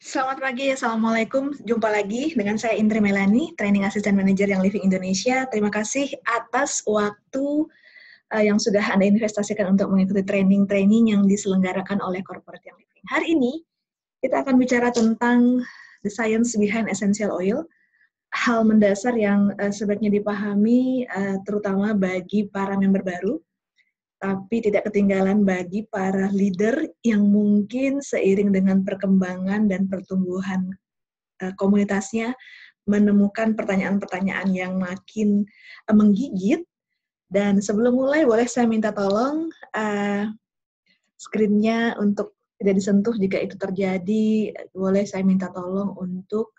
Selamat pagi, Assalamualaikum. Jumpa lagi dengan saya Indri Melani, Training Assistant Manager yang Living Indonesia. Terima kasih atas waktu yang sudah Anda investasikan untuk mengikuti training-training yang diselenggarakan oleh Corporate yang Living. Hari ini kita akan bicara tentang the science behind essential oil, hal mendasar yang sebaiknya dipahami terutama bagi para member baru, tapi tidak ketinggalan bagi para leader yang mungkin seiring dengan perkembangan dan pertumbuhan komunitasnya menemukan pertanyaan-pertanyaan yang makin menggigit. Dan sebelum mulai, boleh saya minta tolong screen-nya untuk tidak disentuh jika itu terjadi. Boleh saya minta tolong untuk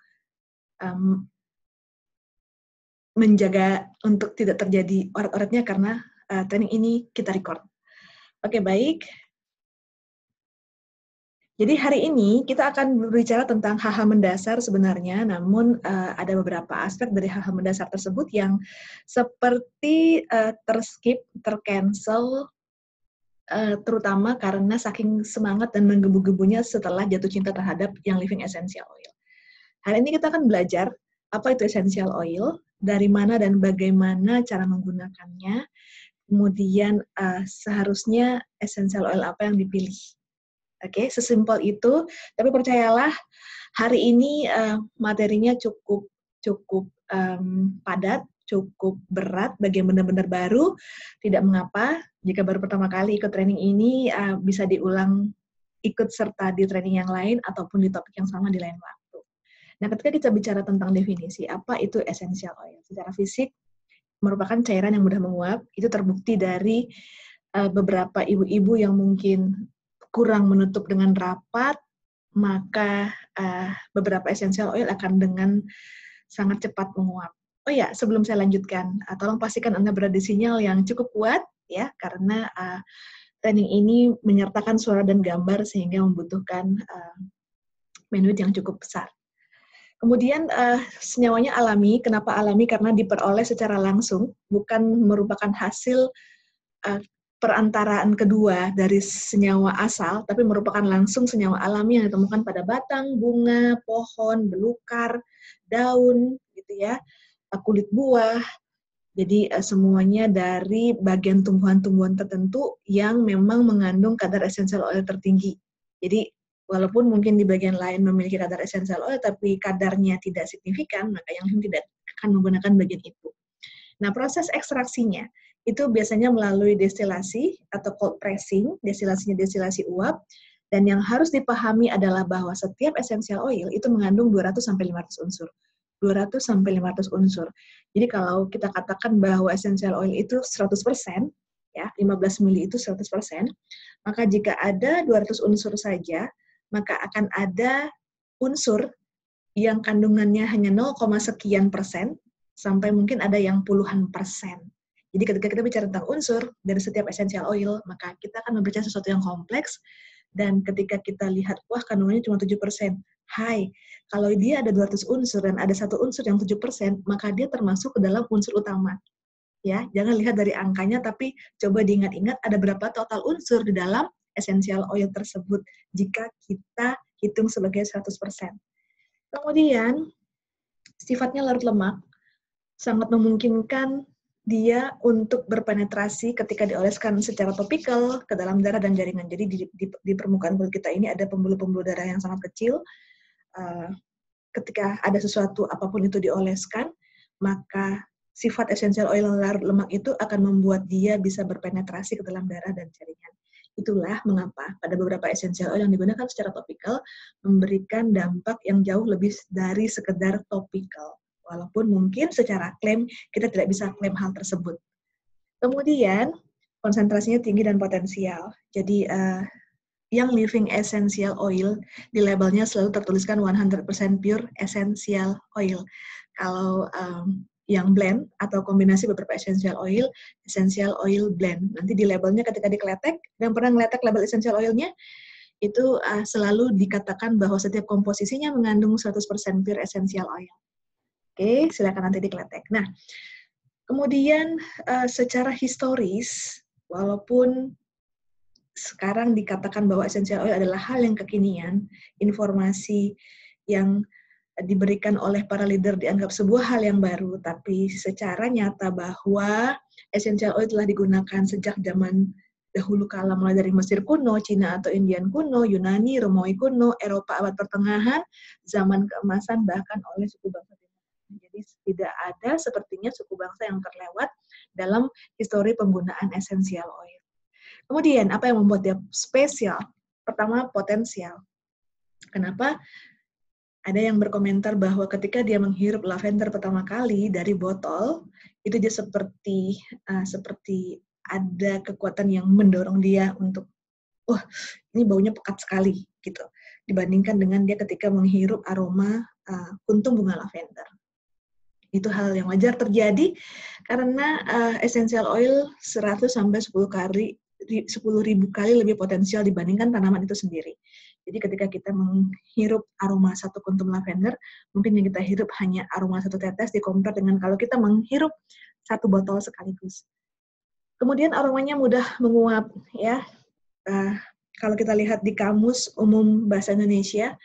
menjaga untuk tidak terjadi oret-oretnya karena training ini kita record. Oke, baik. Jadi hari ini kita akan berbicara tentang hal-hal mendasar sebenarnya, namun ada beberapa aspek dari hal-hal mendasar tersebut yang seperti terskip, tercancel, terutama karena saking semangat dan menggebu-gebunya setelah jatuh cinta terhadap yang living essential oil. Hari ini kita akan belajar apa itu essential oil, dari mana dan bagaimana cara menggunakannya, kemudian seharusnya essential oil apa yang dipilih. Oke, sesimpel itu. Tapi percayalah, hari ini materinya cukup padat, cukup berat bagi yang benar-benar baru. Tidak mengapa, jika baru pertama kali ikut training ini, bisa diulang ikut serta di training yang lain ataupun di topik yang sama di lain waktu. Nah, ketika kita bicara tentang definisi, apa itu essential oil? Secara fisik, merupakan cairan yang mudah menguap. Itu terbukti dari beberapa ibu-ibu yang mungkin kurang menutup dengan rapat, maka beberapa essential oil akan dengan sangat cepat menguap. Oh ya, sebelum saya lanjutkan, tolong pastikan Anda berada di sinyal yang cukup kuat, ya, karena training ini menyertakan suara dan gambar sehingga membutuhkan bandwidth yang cukup besar. Kemudian senyawanya alami. Kenapa alami? Karena diperoleh secara langsung, bukan merupakan hasil perantaraan kedua dari senyawa asal, tapi merupakan langsung senyawa alami yang ditemukan pada batang, bunga, pohon, belukar, daun, gitu ya, kulit buah. Jadi semuanya dari bagian tumbuhan-tumbuhan tertentu yang memang mengandung kadar essential oil tertinggi. Jadi walaupun mungkin di bagian lain memiliki kadar essential oil, tapi kadarnya tidak signifikan, maka yang tidak akan menggunakan bagian itu. Nah, proses ekstraksinya itu biasanya melalui destilasi atau cold pressing, destilasinya destilasi uap, dan yang harus dipahami adalah bahwa setiap essential oil itu mengandung 200-500 unsur. 200-500 unsur. Jadi kalau kita katakan bahwa essential oil itu 100%, ya, 15 mili itu 100%, maka jika ada 200 unsur saja, maka akan ada unsur yang kandungannya hanya 0, sekian persen, sampai mungkin ada yang puluhan persen. Jadi ketika kita bicara tentang unsur dari setiap essential oil, maka kita akan membaca sesuatu yang kompleks, dan ketika kita lihat, wah kandungannya cuma 7%. Hai, kalau dia ada 200 unsur dan ada satu unsur yang 7%, maka dia termasuk ke dalam unsur utama. Ya, jangan lihat dari angkanya, tapi coba diingat-ingat ada berapa total unsur di dalam essential oil tersebut jika kita hitung sebagai 100%. Kemudian, sifatnya larut lemak, sangat memungkinkan dia untuk berpenetrasi ketika dioleskan secara topikal ke dalam darah dan jaringan. Jadi di permukaan kulit kita ini ada pembuluh-pembuluh darah yang sangat kecil. Ketika ada sesuatu apapun itu dioleskan, maka sifat essential oil larut lemak itu akan membuat dia bisa berpenetrasi ke dalam darah dan jaringan. Itulah mengapa pada beberapa essential oil yang digunakan secara topikal memberikan dampak yang jauh lebih dari sekedar topikal. Walaupun mungkin secara klaim kita tidak bisa klaim hal tersebut. Kemudian konsentrasinya tinggi dan potensial. Jadi yang living essential oil di labelnya selalu tertuliskan 100% pure essential oil. Kalau yang blend atau kombinasi beberapa essential oil blend. Nanti di labelnya ketika dikletek, yang pernah ngeletek label essential oilnya, itu selalu dikatakan bahwa setiap komposisinya mengandung 100% pure essential oil. Oke, silakan nanti dikletek. Nah, kemudian secara historis, walaupun sekarang dikatakan bahwa essential oil adalah hal yang kekinian, informasi yang diberikan oleh para leader dianggap sebuah hal yang baru, tapi secara nyata bahwa essential oil telah digunakan sejak zaman dahulu kala, mulai dari Mesir kuno, Cina atau Indian kuno, Yunani, Romawi kuno, Eropa abad pertengahan, zaman keemasan, bahkan oleh suku bangsa Timur. Jadi tidak ada sepertinya suku bangsa yang terlewat dalam histori penggunaan essential oil. Kemudian apa yang membuat dia spesial? Pertama, potensial. Kenapa? Ada yang berkomentar bahwa ketika dia menghirup lavender pertama kali dari botol, itu dia seperti ada kekuatan yang mendorong dia untuk, wah, ini baunya pekat sekali, gitu. Dibandingkan dengan dia ketika menghirup aroma kuntum bunga lavender. Itu hal yang wajar terjadi karena essential oil 100 sampai 10 ribu kali lebih potensial dibandingkan tanaman itu sendiri. Jadi ketika kita menghirup aroma satu kuntum lavender, mungkin yang kita hirup hanya aroma satu tetes di-compare dengan kalau kita menghirup satu botol sekaligus. Kemudian aromanya mudah menguap, ya. Kalau kita lihat di Kamus Umum Bahasa Indonesia,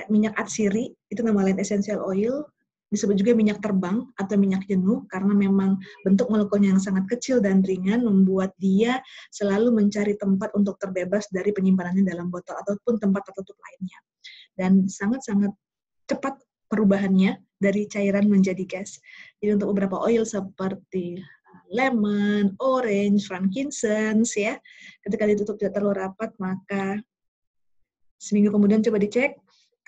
minyak atsiri itu nama lain essential oil. Disebut juga minyak terbang atau minyak jenuh karena memang bentuk molekulnya yang sangat kecil dan ringan membuat dia selalu mencari tempat untuk terbebas dari penyimpanannya dalam botol ataupun tempat tertutup lainnya. Dan sangat-sangat cepat perubahannya dari cairan menjadi gas. Jadi untuk beberapa oil seperti lemon, orange, frankincense, ya, ketika ditutup tidak terlalu rapat, maka seminggu kemudian coba dicek,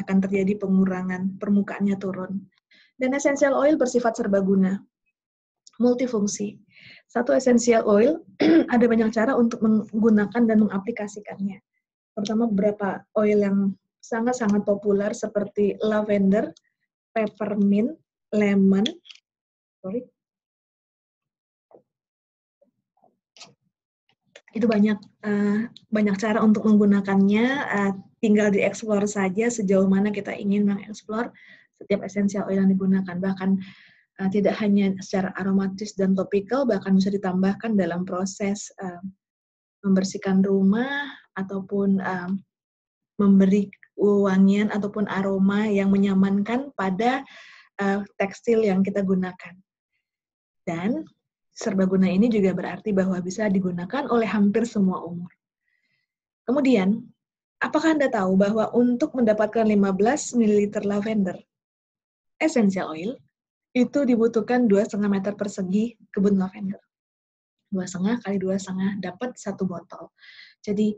akan terjadi pengurangan, permukaannya turun. Dan essential oil bersifat serbaguna, multifungsi. Satu essential oil ada banyak cara untuk menggunakan dan mengaplikasikannya. Pertama, beberapa oil yang sangat-sangat populer seperti lavender, peppermint, lemon, itu banyak cara untuk menggunakannya. Tinggal dieksplor saja sejauh mana kita ingin mengeksplor setiap essential oil yang digunakan. Bahkan tidak hanya secara aromatis dan topikal, bahkan bisa ditambahkan dalam proses membersihkan rumah ataupun memberi wangian ataupun aroma yang menyamankan pada tekstil yang kita gunakan. Dan serbaguna ini juga berarti bahwa bisa digunakan oleh hampir semua umur. Kemudian, apakah Anda tahu bahwa untuk mendapatkan 15 ml lavender essential oil, itu dibutuhkan 2,5 meter persegi kebun lavender. 2,5 kali 2,5 dapat 1 botol. Jadi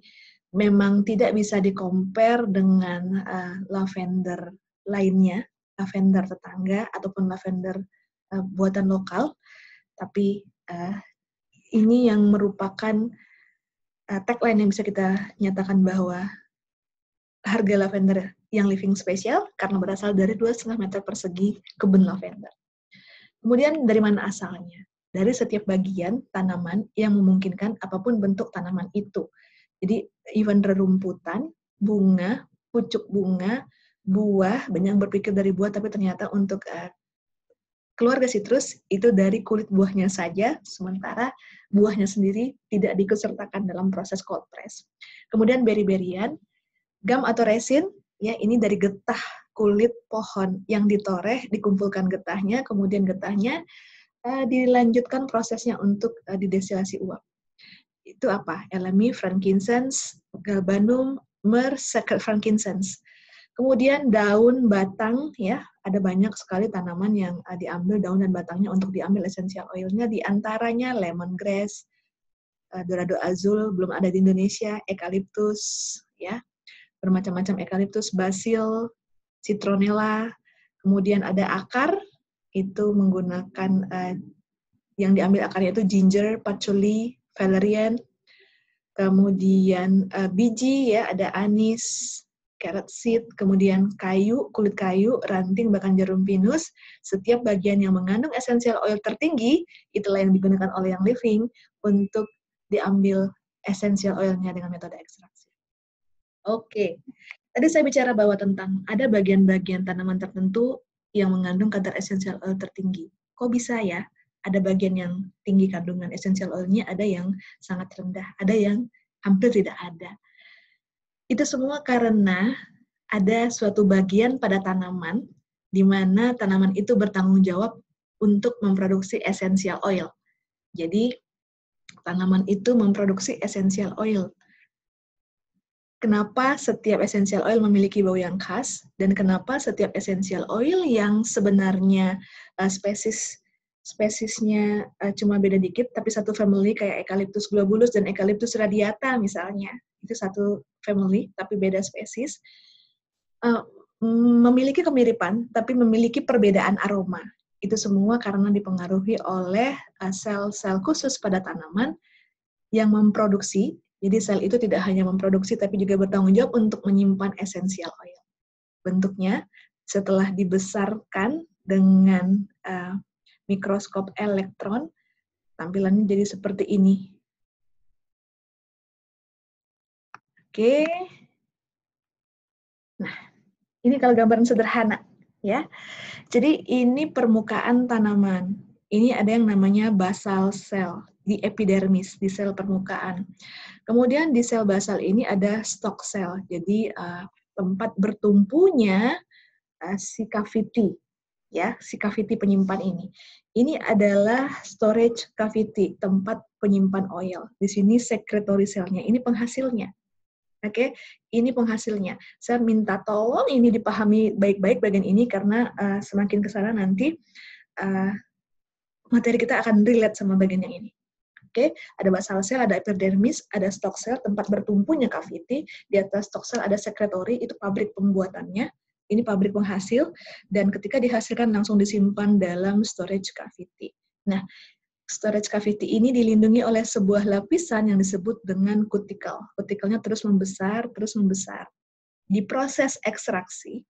memang tidak bisa di-compare dengan lavender lainnya, lavender tetangga ataupun lavender buatan lokal, tapi ini yang merupakan tagline yang bisa kita nyatakan bahwa harga lavender yang living spesial karena berasal dari 2,5 meter persegi kebun lavender. Kemudian dari mana asalnya? Dari setiap bagian tanaman yang memungkinkan apapun bentuk tanaman itu. Jadi even rerumputan, bunga, pucuk bunga, buah, banyak yang berpikir dari buah tapi ternyata untuk keluarga sitrus itu dari kulit buahnya saja, sementara buahnya sendiri tidak diikutsertakan dalam proses cold press. Kemudian beri-berian, gum atau resin, ya ini dari getah kulit pohon yang ditoreh, dikumpulkan getahnya, kemudian getahnya dilanjutkan prosesnya untuk didestilasi uap. Itu apa? Elemi, frankincense, galbanum, myrrh, sacred frankincense. Kemudian daun, batang, ya ada banyak sekali tanaman yang diambil daun dan batangnya untuk diambil essential oilnya, diantaranya lemongrass, dorado azul, belum ada di Indonesia, eucalyptus, ya bermacam-macam eucalyptus, basil, citronella, kemudian ada akar, itu menggunakan yang diambil akarnya itu ginger, patchouli, valerian, kemudian biji, ya ada anis, carrot seed, kemudian kayu, kulit kayu, ranting, bahkan jarum pinus. Setiap bagian yang mengandung essential oil tertinggi, itulah yang digunakan oleh yang living untuk diambil essential oilnya dengan metode ekstraksi. Oke, tadi saya bicara bahwa tentang ada bagian-bagian tanaman tertentu yang mengandung kadar essential oil tertinggi. Kok bisa ya? Ada bagian yang tinggi kandungan essential oilnya, ada yang sangat rendah, ada yang hampir tidak ada. Itu semua karena ada suatu bagian pada tanaman di mana tanaman itu bertanggung jawab untuk memproduksi essential oil. Jadi, tanaman itu memproduksi essential oil. Kenapa setiap essential oil memiliki bau yang khas, dan kenapa setiap essential oil yang sebenarnya spesiesnya cuma beda dikit, tapi satu family kayak Eucalyptus globulus dan Eucalyptus radiata misalnya, itu satu family, tapi beda spesies, memiliki kemiripan, tapi memiliki perbedaan aroma. Itu semua karena dipengaruhi oleh sel-sel khusus pada tanaman yang memproduksi. Jadi sel itu tidak hanya memproduksi, tapi juga bertanggung jawab untuk menyimpan essential oil. Bentuknya setelah dibesarkan dengan mikroskop elektron, tampilannya jadi seperti ini. Oke. Nah, ini kalau gambaran sederhana, ya. Jadi ini permukaan tanaman. Ini ada yang namanya basal cell di epidermis, di sel permukaan. Kemudian di sel basal ini ada stalk cell. Jadi tempat bertumpunya si cavity, ya, si cavity penyimpan ini. Ini adalah storage cavity, tempat penyimpan oil. Di sini secretory cell-nya, ini penghasilnya. Oke, ini penghasilnya. Saya minta tolong ini dipahami baik-baik bagian ini karena semakin ke sana nanti materi kita akan relate sama bagian yang ini. Oke, ada basal cell, ada epidermis, ada stalk cell, tempat bertumpunya cavity. Di atas stalk cell ada secretory, itu pabrik pembuatannya. Ini pabrik penghasil, dan ketika dihasilkan langsung disimpan dalam storage cavity. Nah, storage cavity ini dilindungi oleh sebuah lapisan yang disebut dengan cuticle. Cuticle-nya terus membesar, terus membesar. Di proses ekstraksi,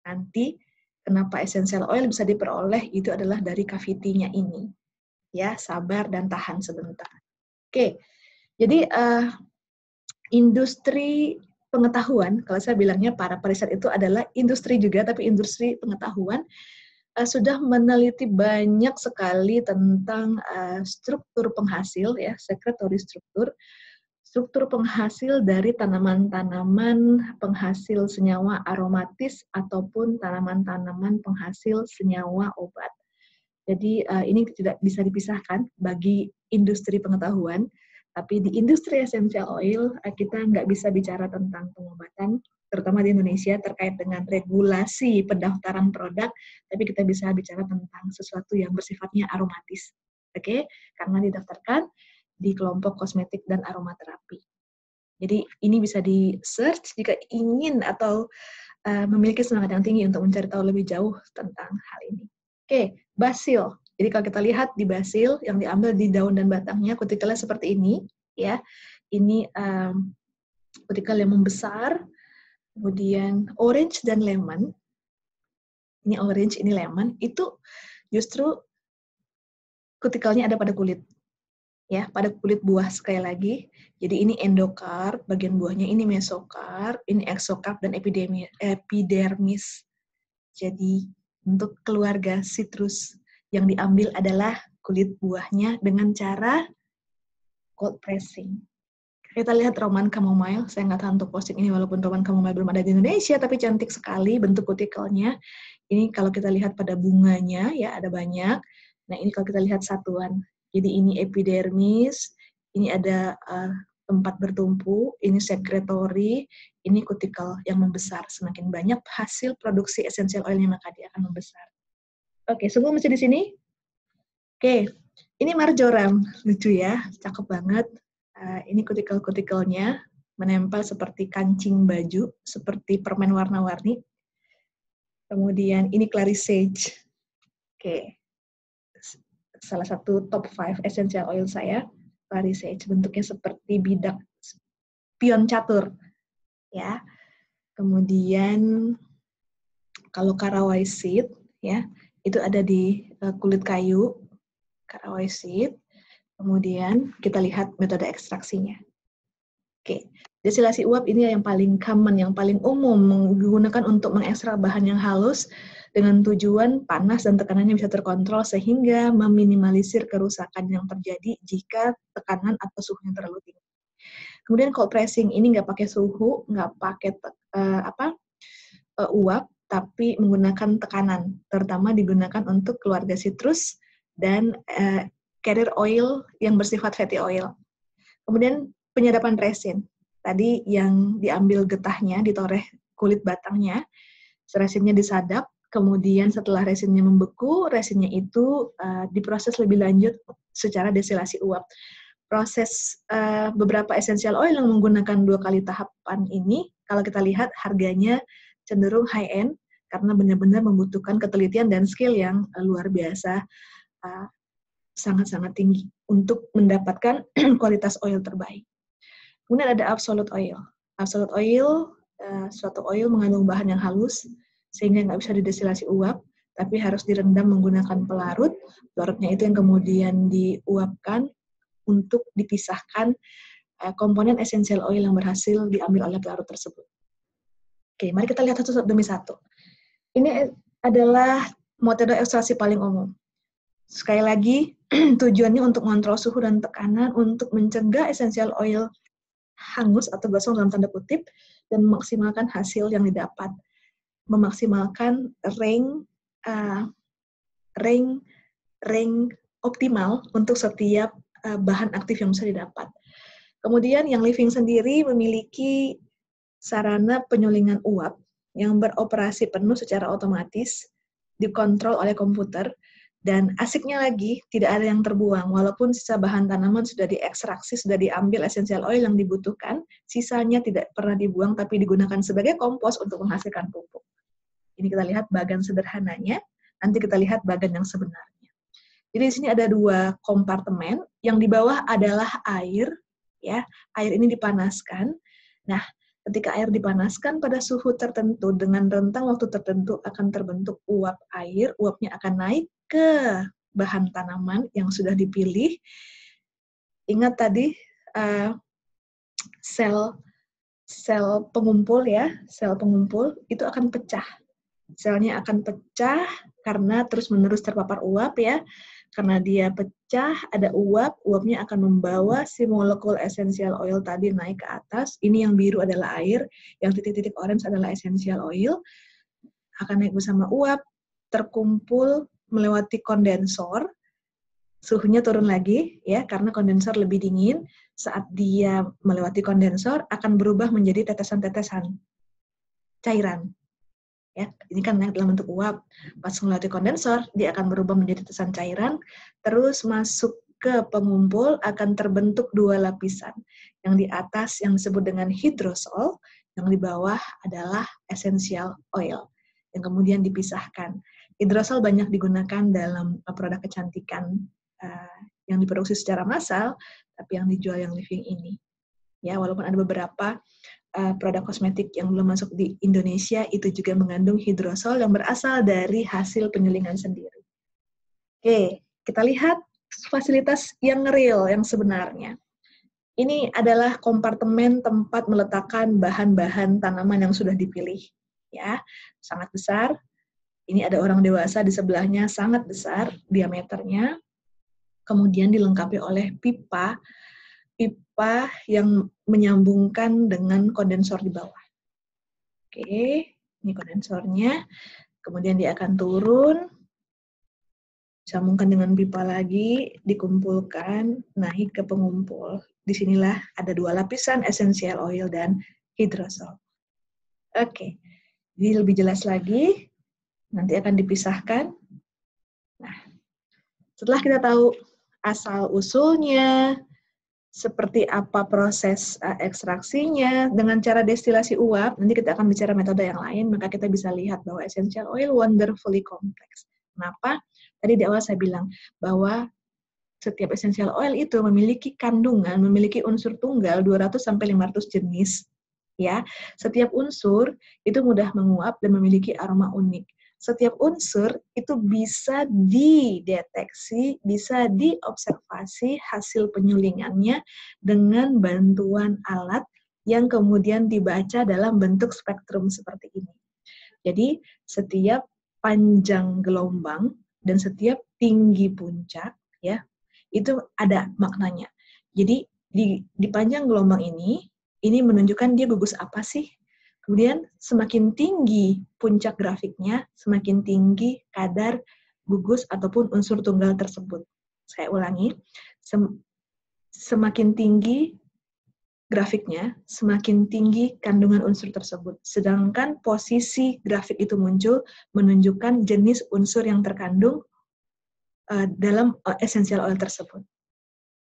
nanti kenapa essential oil bisa diperoleh, itu adalah dari cavity-nya ini. Ya, sabar dan tahan sebentar. Oke, jadi industri pengetahuan, kalau saya bilangnya para periset itu adalah industri juga, tapi industri pengetahuan, sudah meneliti banyak sekali tentang struktur penghasil, ya, secretory struktur penghasil dari tanaman-tanaman penghasil senyawa aromatis ataupun tanaman-tanaman penghasil senyawa obat. Jadi ini tidak bisa dipisahkan bagi industri pengetahuan, tapi di industri essential oil kita nggak bisa bicara tentang pengobatan, terutama di Indonesia terkait dengan regulasi pendaftaran produk, tapi kita bisa bicara tentang sesuatu yang bersifatnya aromatis, oke? Karena didaftarkan di kelompok kosmetik dan aromaterapi. Jadi ini bisa di search jika ingin atau memiliki semangat yang tinggi untuk mencari tahu lebih jauh tentang hal ini. Oke, basil. Jadi kalau kita lihat di basil yang diambil di daun dan batangnya, kutikelnya seperti ini, ya. Ini kutikel yang membesar, kemudian orange dan lemon. Ini orange, ini lemon. Itu justru kutikelnya ada pada kulit, ya, pada kulit buah sekali lagi. Jadi ini endokarp, bagian buahnya ini mesokarp, ini exokarp dan epidermis. Jadi untuk keluarga citrus yang diambil adalah kulit buahnya dengan cara cold pressing. Kita lihat roman chamomile, saya nggak tahu untuk posting ini walaupun roman chamomile belum ada di Indonesia, tapi cantik sekali bentuk kutikelnya. Ini kalau kita lihat pada bunganya, ya ada banyak. Nah ini kalau kita lihat satuan. Jadi ini epidermis, ini ada tempat bertumpu, ini secretory, ini kutikel yang membesar. Semakin banyak hasil produksi essential oilnya, maka dia akan membesar. Oke, semua masih di sini? Oke, ini marjoram. Lucu ya, cakep banget. Ini kutikel-kutikelnya menempel seperti kancing baju, seperti permen warna-warni. Kemudian ini clary sage. Oke, salah satu top 5 essential oil saya, clary sage. Bentuknya seperti bidak pion catur. Ya. Kemudian kalau caraway seed, ya, itu ada di kulit kayu, caraway seed. Kemudian kita lihat metode ekstraksinya. Oke, destilasi uap ini yang paling common, yang paling umum digunakan untuk mengekstrak bahan yang halus dengan tujuan panas dan tekanannya bisa terkontrol sehingga meminimalisir kerusakan yang terjadi jika tekanan atau suhunya terlalu tinggi. Kemudian cold pressing ini nggak pakai suhu, nggak pakai uap, tapi menggunakan tekanan, terutama digunakan untuk keluarga citrus dan carrier oil yang bersifat fatty oil. Kemudian penyadapan resin. Tadi yang diambil getahnya, ditoreh kulit batangnya, resinnya disadap, kemudian setelah resinnya membeku, resinnya itu diproses lebih lanjut secara destilasi uap. Proses beberapa essential oil yang menggunakan 2 kali tahapan ini, kalau kita lihat harganya cenderung high-end, karena benar-benar membutuhkan ketelitian dan skill yang luar biasa, sangat-sangat tinggi untuk mendapatkan kualitas oil terbaik. Kemudian ada absolute oil. Absolute oil, suatu oil mengandung bahan yang halus, sehingga nggak bisa didestilasi uap, tapi harus direndam menggunakan pelarut. Pelarutnya itu yang kemudian diuapkan untuk dipisahkan komponen essential oil yang berhasil diambil oleh pelarut tersebut. Oke, mari kita lihat satu demi satu. Ini adalah metode ekstraksi paling umum. Sekali lagi, tujuannya untuk mengontrol suhu dan tekanan untuk mencegah essential oil hangus atau gosong dalam tanda kutip dan memaksimalkan hasil yang didapat. Memaksimalkan range optimal untuk setiap bahan aktif yang bisa didapat. Kemudian yang living sendiri memiliki sarana penyulingan uap yang beroperasi penuh secara otomatis, dikontrol oleh komputer, dan asiknya lagi, tidak ada yang terbuang. Walaupun sisa bahan tanaman sudah diekstraksi, sudah diambil essential oil yang dibutuhkan, sisanya tidak pernah dibuang, tapi digunakan sebagai kompos untuk menghasilkan pupuk. Ini kita lihat bagan sederhananya, nanti kita lihat bagan yang sebenarnya. Jadi di sini ada 2 kompartemen, yang di bawah adalah air, ya. Air ini dipanaskan. Nah, ketika air dipanaskan pada suhu tertentu dengan rentang waktu tertentu akan terbentuk uap air, uapnya akan naik ke bahan tanaman yang sudah dipilih. Ingat tadi sel pengumpul ya, sel pengumpul itu akan pecah. Selnya akan pecah karena terus-menerus terpapar uap ya. Karena dia pecah, ada uap, uapnya akan membawa si molekul essential oil tadi naik ke atas. Ini yang biru adalah air, yang titik-titik orange adalah essential oil. Akan naik bersama uap, terkumpul melewati kondensor, suhunya turun lagi ya karena kondensor lebih dingin. Saat dia melewati kondensor akan berubah menjadi tetesan-tetesan cairan. Ya, ini kan naik dalam bentuk uap. Pas melewati kondensor, dia akan berubah menjadi tetesan cairan, terus masuk ke pengumpul akan terbentuk 2 lapisan. Yang di atas yang disebut dengan hidrosol, yang di bawah adalah essential oil, yang kemudian dipisahkan. Hidrosol banyak digunakan dalam produk kecantikan yang diproduksi secara massal, tapi yang dijual yang living ini. Ya, walaupun ada beberapa produk kosmetik yang belum masuk di Indonesia, itu juga mengandung hidrosol yang berasal dari hasil penyulingan sendiri. Oke, kita lihat fasilitas yang real, yang sebenarnya. Ini adalah kompartemen tempat meletakkan bahan-bahan tanaman yang sudah dipilih. Ya, sangat besar. Ini ada orang dewasa di sebelahnya, sangat besar diameternya. Kemudian dilengkapi oleh pipa yang menyambungkan dengan kondensor di bawah. Oke, ini kondensornya. Kemudian dia akan turun, sambungkan dengan pipa lagi, dikumpulkan, naik ke pengumpul. Disinilah ada 2 lapisan, essential oil dan hidrosol. Oke, jadi lebih jelas lagi, nanti akan dipisahkan. Nah, setelah kita tahu asal-usulnya, seperti apa proses ekstraksinya, dengan cara destilasi uap, nanti kita akan bicara metode yang lain, maka kita bisa lihat bahwa essential oil wonderfully complex. Kenapa? Tadi di awal saya bilang bahwa setiap essential oil itu memiliki kandungan, memiliki unsur tunggal 200-500 jenis. Ya, setiap unsur itu mudah menguap dan memiliki aroma unik. Setiap unsur itu bisa dideteksi, bisa diobservasi hasil penyulingannya dengan bantuan alat yang kemudian dibaca dalam bentuk spektrum seperti ini. Jadi, setiap panjang gelombang dan setiap tinggi puncak, ya, itu ada maknanya. Jadi, Di panjang gelombang ini menunjukkan dia gugus apa sih. Kemudian semakin tinggi puncak grafiknya, semakin tinggi kadar gugus ataupun unsur tunggal tersebut. Saya ulangi, semakin tinggi grafiknya, semakin tinggi kandungan unsur tersebut. Sedangkan posisi grafik itu muncul menunjukkan jenis unsur yang terkandung dalam essential oil tersebut.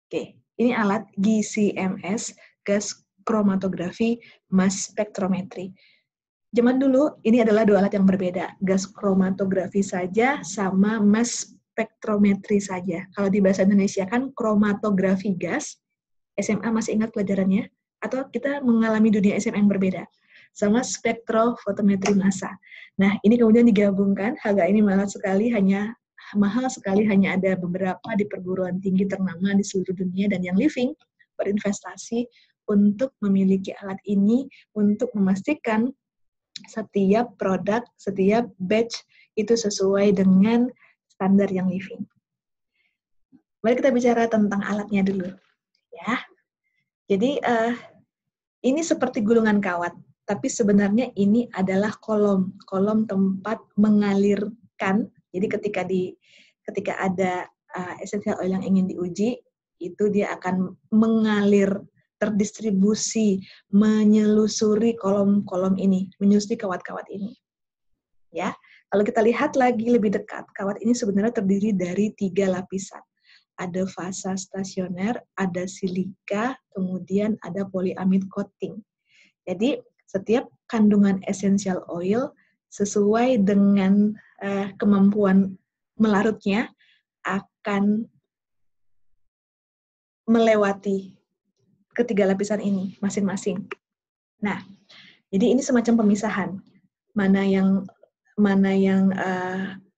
Oke, ini alat GCMS, gas chromatografi mass spectrometry. Zaman dulu, ini adalah dua alat yang berbeda. Gas chromatografi saja sama mass spectrometry saja. Kalau di bahasa Indonesia kan kromatografi gas, SMA masih ingat pelajarannya? Atau kita mengalami dunia SMA yang berbeda? Sama spektrofotometri massa. Nah, ini kemudian digabungkan, harga ini mahal sekali, hanya ada beberapa di perguruan tinggi ternama di seluruh dunia, dan yang living berinvestasi untuk memiliki alat ini untuk memastikan setiap produk, setiap batch itu sesuai dengan standar yang living. Mari kita bicara tentang alatnya dulu. Ya, jadi ini seperti gulungan kawat, tapi sebenarnya ini adalah kolom tempat mengalirkan. Jadi ketika ada essential oil yang ingin diuji, itu dia akan mengalir, terdistribusi, menyelusuri kolom-kolom ini, menyusuri kawat-kawat ini. Ya, kalau kita lihat lagi lebih dekat, kawat ini sebenarnya terdiri dari 3 lapisan. Ada fasa stasioner, ada silika, kemudian ada polyamide coating. Jadi, setiap kandungan essential oil sesuai dengan kemampuan melarutnya akan melewati ketiga lapisan ini masing-masing. Nah, jadi ini semacam pemisahan. Mana yang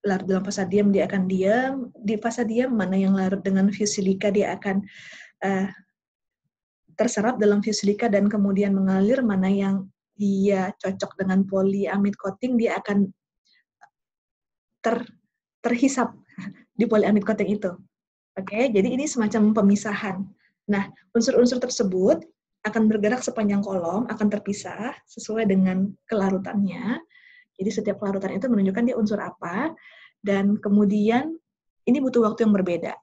larut dalam fasa diam, dia akan diam di fasa diam, mana yang larut dengan fuse silika dia akan terserap dalam fuse silika dan kemudian mengalir, mana yang dia cocok dengan polyamide coating, dia akan terhisap di polyamide coating itu. Oke, jadi ini semacam pemisahan. Nah, unsur-unsur tersebut akan bergerak sepanjang kolom, akan terpisah sesuai dengan kelarutannya. Jadi setiap kelarutan itu menunjukkan dia unsur apa, dan kemudian ini butuh waktu yang berbeda.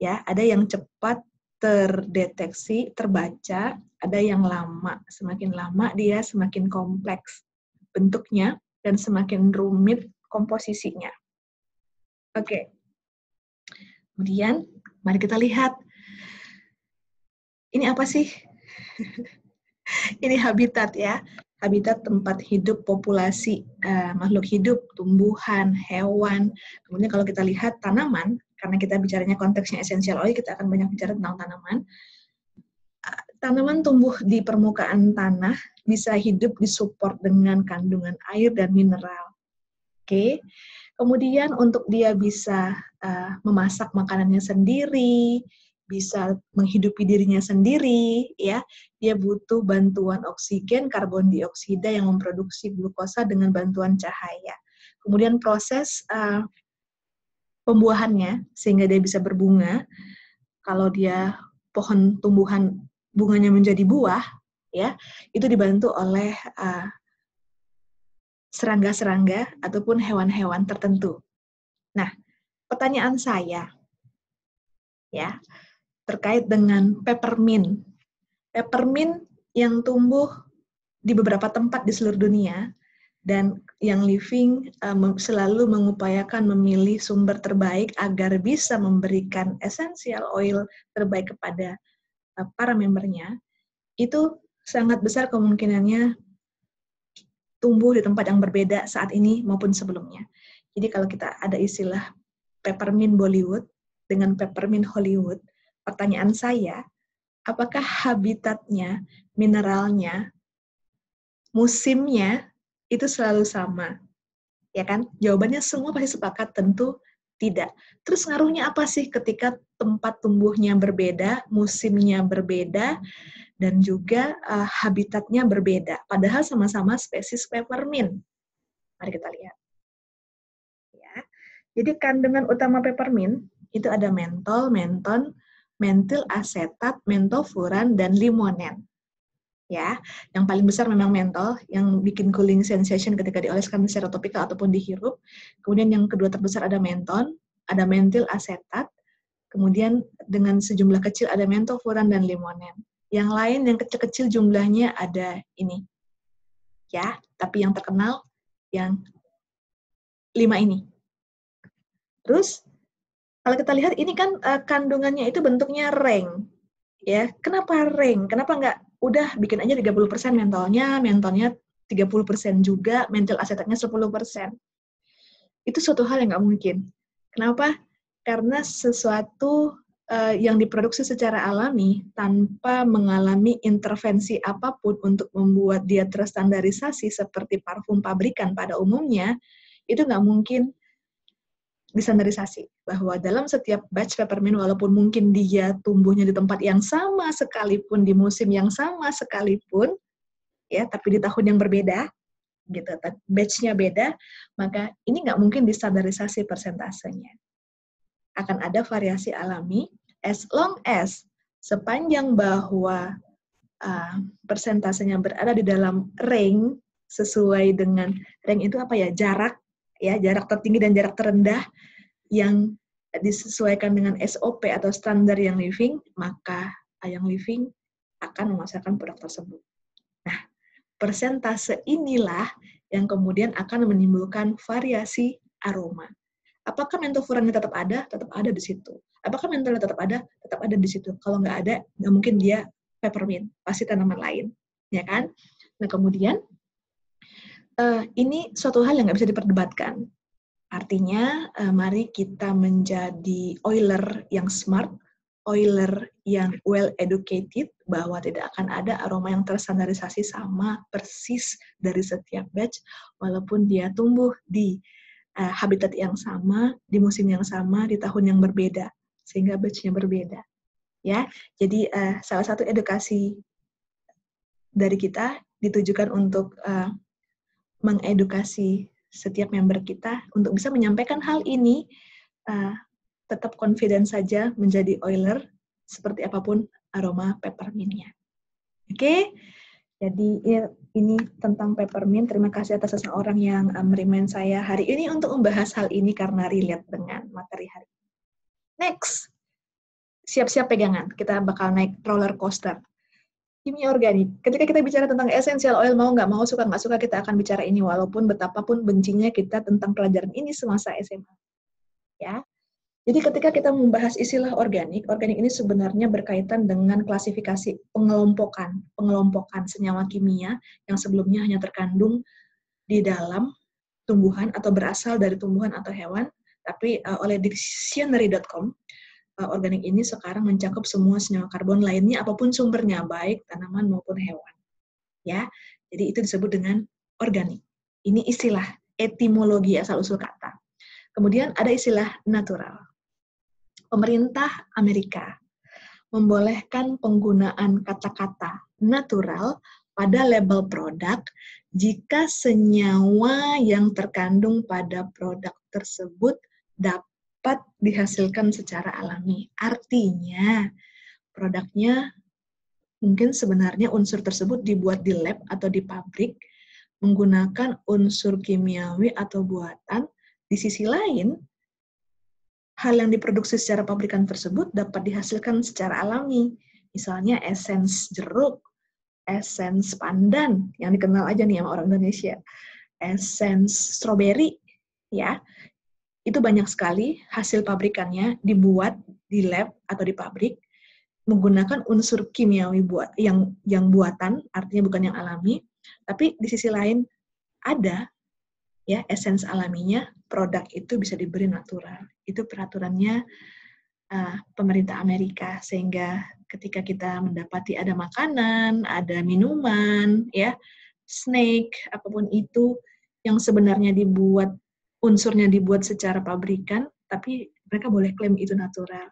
Ya, ada yang cepat terdeteksi, terbaca, ada yang lama. Semakin lama dia semakin kompleks bentuknya dan semakin rumit komposisinya. Oke. Kemudian mari kita lihat. Ini apa sih? Ini habitat ya. Habitat tempat hidup populasi makhluk hidup, tumbuhan, hewan. Kemudian kalau kita lihat tanaman, karena kita bicaranya konteksnya essential oil, kita akan banyak bicara tentang tanaman. Tanaman tumbuh di permukaan tanah, bisa hidup disupport dengan kandungan air dan mineral. Oke. Kemudian untuk dia bisa memasak makanannya sendiri, bisa menghidupi dirinya sendiri, ya, dia butuh bantuan oksigen, karbon dioksida yang memproduksi glukosa dengan bantuan cahaya. Kemudian proses pembuahannya sehingga dia bisa berbunga. Kalau dia pohon tumbuhan bunganya menjadi buah, ya, itu dibantu oleh serangga-serangga ataupun hewan-hewan tertentu. Nah, pertanyaan saya, ya, terkait dengan peppermint. Peppermint yang tumbuh di beberapa tempat di seluruh dunia dan yang living selalu mengupayakan memilih sumber terbaik agar bisa memberikan essential oil terbaik kepada para membernya, itu sangat besar kemungkinannya tumbuh di tempat yang berbeda saat ini maupun sebelumnya. Jadi kalau kita ada istilah peppermint Bollywood dengan peppermint Hollywood, pertanyaan saya, apakah habitatnya, mineralnya, musimnya itu selalu sama? Ya kan? Jawabannya semua pasti sepakat tentu tidak. Terus ngaruhnya apa sih ketika tempat tumbuhnya berbeda, musimnya berbeda, dan juga habitatnya berbeda? Padahal sama-sama spesies peppermint. Mari kita lihat. Ya. Jadi kandungan utama peppermint itu ada mentol, menton, mentil asetat, mentofuran, dan limonen. Ya, yang paling besar memang mentol, yang bikin cooling sensation ketika dioleskan secara topikal ataupun dihirup. Kemudian yang kedua terbesar ada menton, ada mentil asetat, kemudian dengan sejumlah kecil ada mentofuran dan limonen. Yang lain yang kecil-kecil jumlahnya ada ini. Ya, tapi yang terkenal yang 5 ini. Terus kalau kita lihat ini kan kandungannya itu bentuknya ring. Ya, kenapa ring? Kenapa nggak udah bikin aja 30% mentalnya 30% juga, mental asetatnya 10%. Itu suatu hal yang nggak mungkin. Kenapa? Karena sesuatu yang diproduksi secara alami tanpa mengalami intervensi apapun untuk membuat dia terstandarisasi seperti parfum pabrikan pada umumnya, itu nggak mungkin distandarisasi. Bahwa dalam setiap batch peppermint, walaupun mungkin dia tumbuhnya di tempat yang sama sekalipun, di musim yang sama sekalipun, ya, tapi di tahun yang berbeda, gitu, batch-nya beda, maka ini nggak mungkin distandarisasi persentasenya. Akan ada variasi alami, as long as sepanjang bahwa persentasenya berada di dalam range sesuai dengan range itu apa ya, jarak tertinggi dan jarak terendah yang disesuaikan dengan SOP atau standar yang living, maka yang living akan memasarkan produk tersebut. Nah, persentase inilah yang kemudian akan menimbulkan variasi aroma. Apakah mentofurannya tetap ada? Tetap ada di situ. Apakah mentolnya tetap ada? Tetap ada di situ. Kalau nggak ada, nggak mungkin dia peppermint. Pasti tanaman lain. Ya kan? Nah, kemudian, ini suatu hal yang nggak bisa diperdebatkan. Artinya, mari kita menjadi oiler yang smart, oiler yang well educated, bahwa tidak akan ada aroma yang terstandarisasi sama persis dari setiap batch, walaupun dia tumbuh di habitat yang sama, di musim yang sama, di tahun yang berbeda, sehingga batch-nya berbeda. Ya, jadi salah satu edukasi dari kita ditujukan untuk mengedukasi setiap member kita untuk bisa menyampaikan hal ini, tetap confident saja menjadi oiler seperti apapun aroma peppermint-nya. Oke, jadi ini tentang peppermint. Terima kasih atas seseorang yang merimain saya hari ini untuk membahas hal ini karena relate dengan materi hari ini. Next, siap-siap pegangan. Kita bakal naik roller coaster. Kimia organik. Ketika kita bicara tentang essential oil, mau nggak mau, suka nggak suka, kita akan bicara ini, walaupun betapapun bencinya kita tentang pelajaran ini semasa SMA. Ya. Jadi ketika kita membahas istilah organik ini sebenarnya berkaitan dengan klasifikasi pengelompokan senyawa kimia yang sebelumnya hanya terkandung di dalam tumbuhan atau berasal dari tumbuhan atau hewan, tapi oleh dictionary.com, organik ini sekarang mencakup semua senyawa karbon lainnya apapun sumbernya, baik tanaman maupun hewan. Ya, jadi itu disebut dengan organik. Ini istilah etimologi asal-usul kata. Kemudian ada istilah natural. Pemerintah Amerika membolehkan penggunaan kata-kata natural pada label produk jika senyawa yang terkandung pada produk tersebut dapat dihasilkan secara alami. Artinya, produknya mungkin sebenarnya unsur tersebut dibuat di lab atau di pabrik menggunakan unsur kimiawi atau buatan. Di sisi lain, hal yang diproduksi secara pabrikan tersebut dapat dihasilkan secara alami. Misalnya esens jeruk, esens pandan, yang dikenal aja nih sama orang Indonesia, esens stroberi, ya. Itu banyak sekali hasil pabrikannya dibuat di lab atau di pabrik menggunakan unsur kimiawi yang buatan, artinya bukan yang alami, tapi di sisi lain ada ya esens alaminya, produk itu bisa diberi natural. Itu peraturannya pemerintah Amerika, sehingga ketika kita mendapati ada makanan, ada minuman, ya snack, apapun itu yang sebenarnya unsurnya dibuat secara pabrikan, tapi mereka boleh klaim itu natural.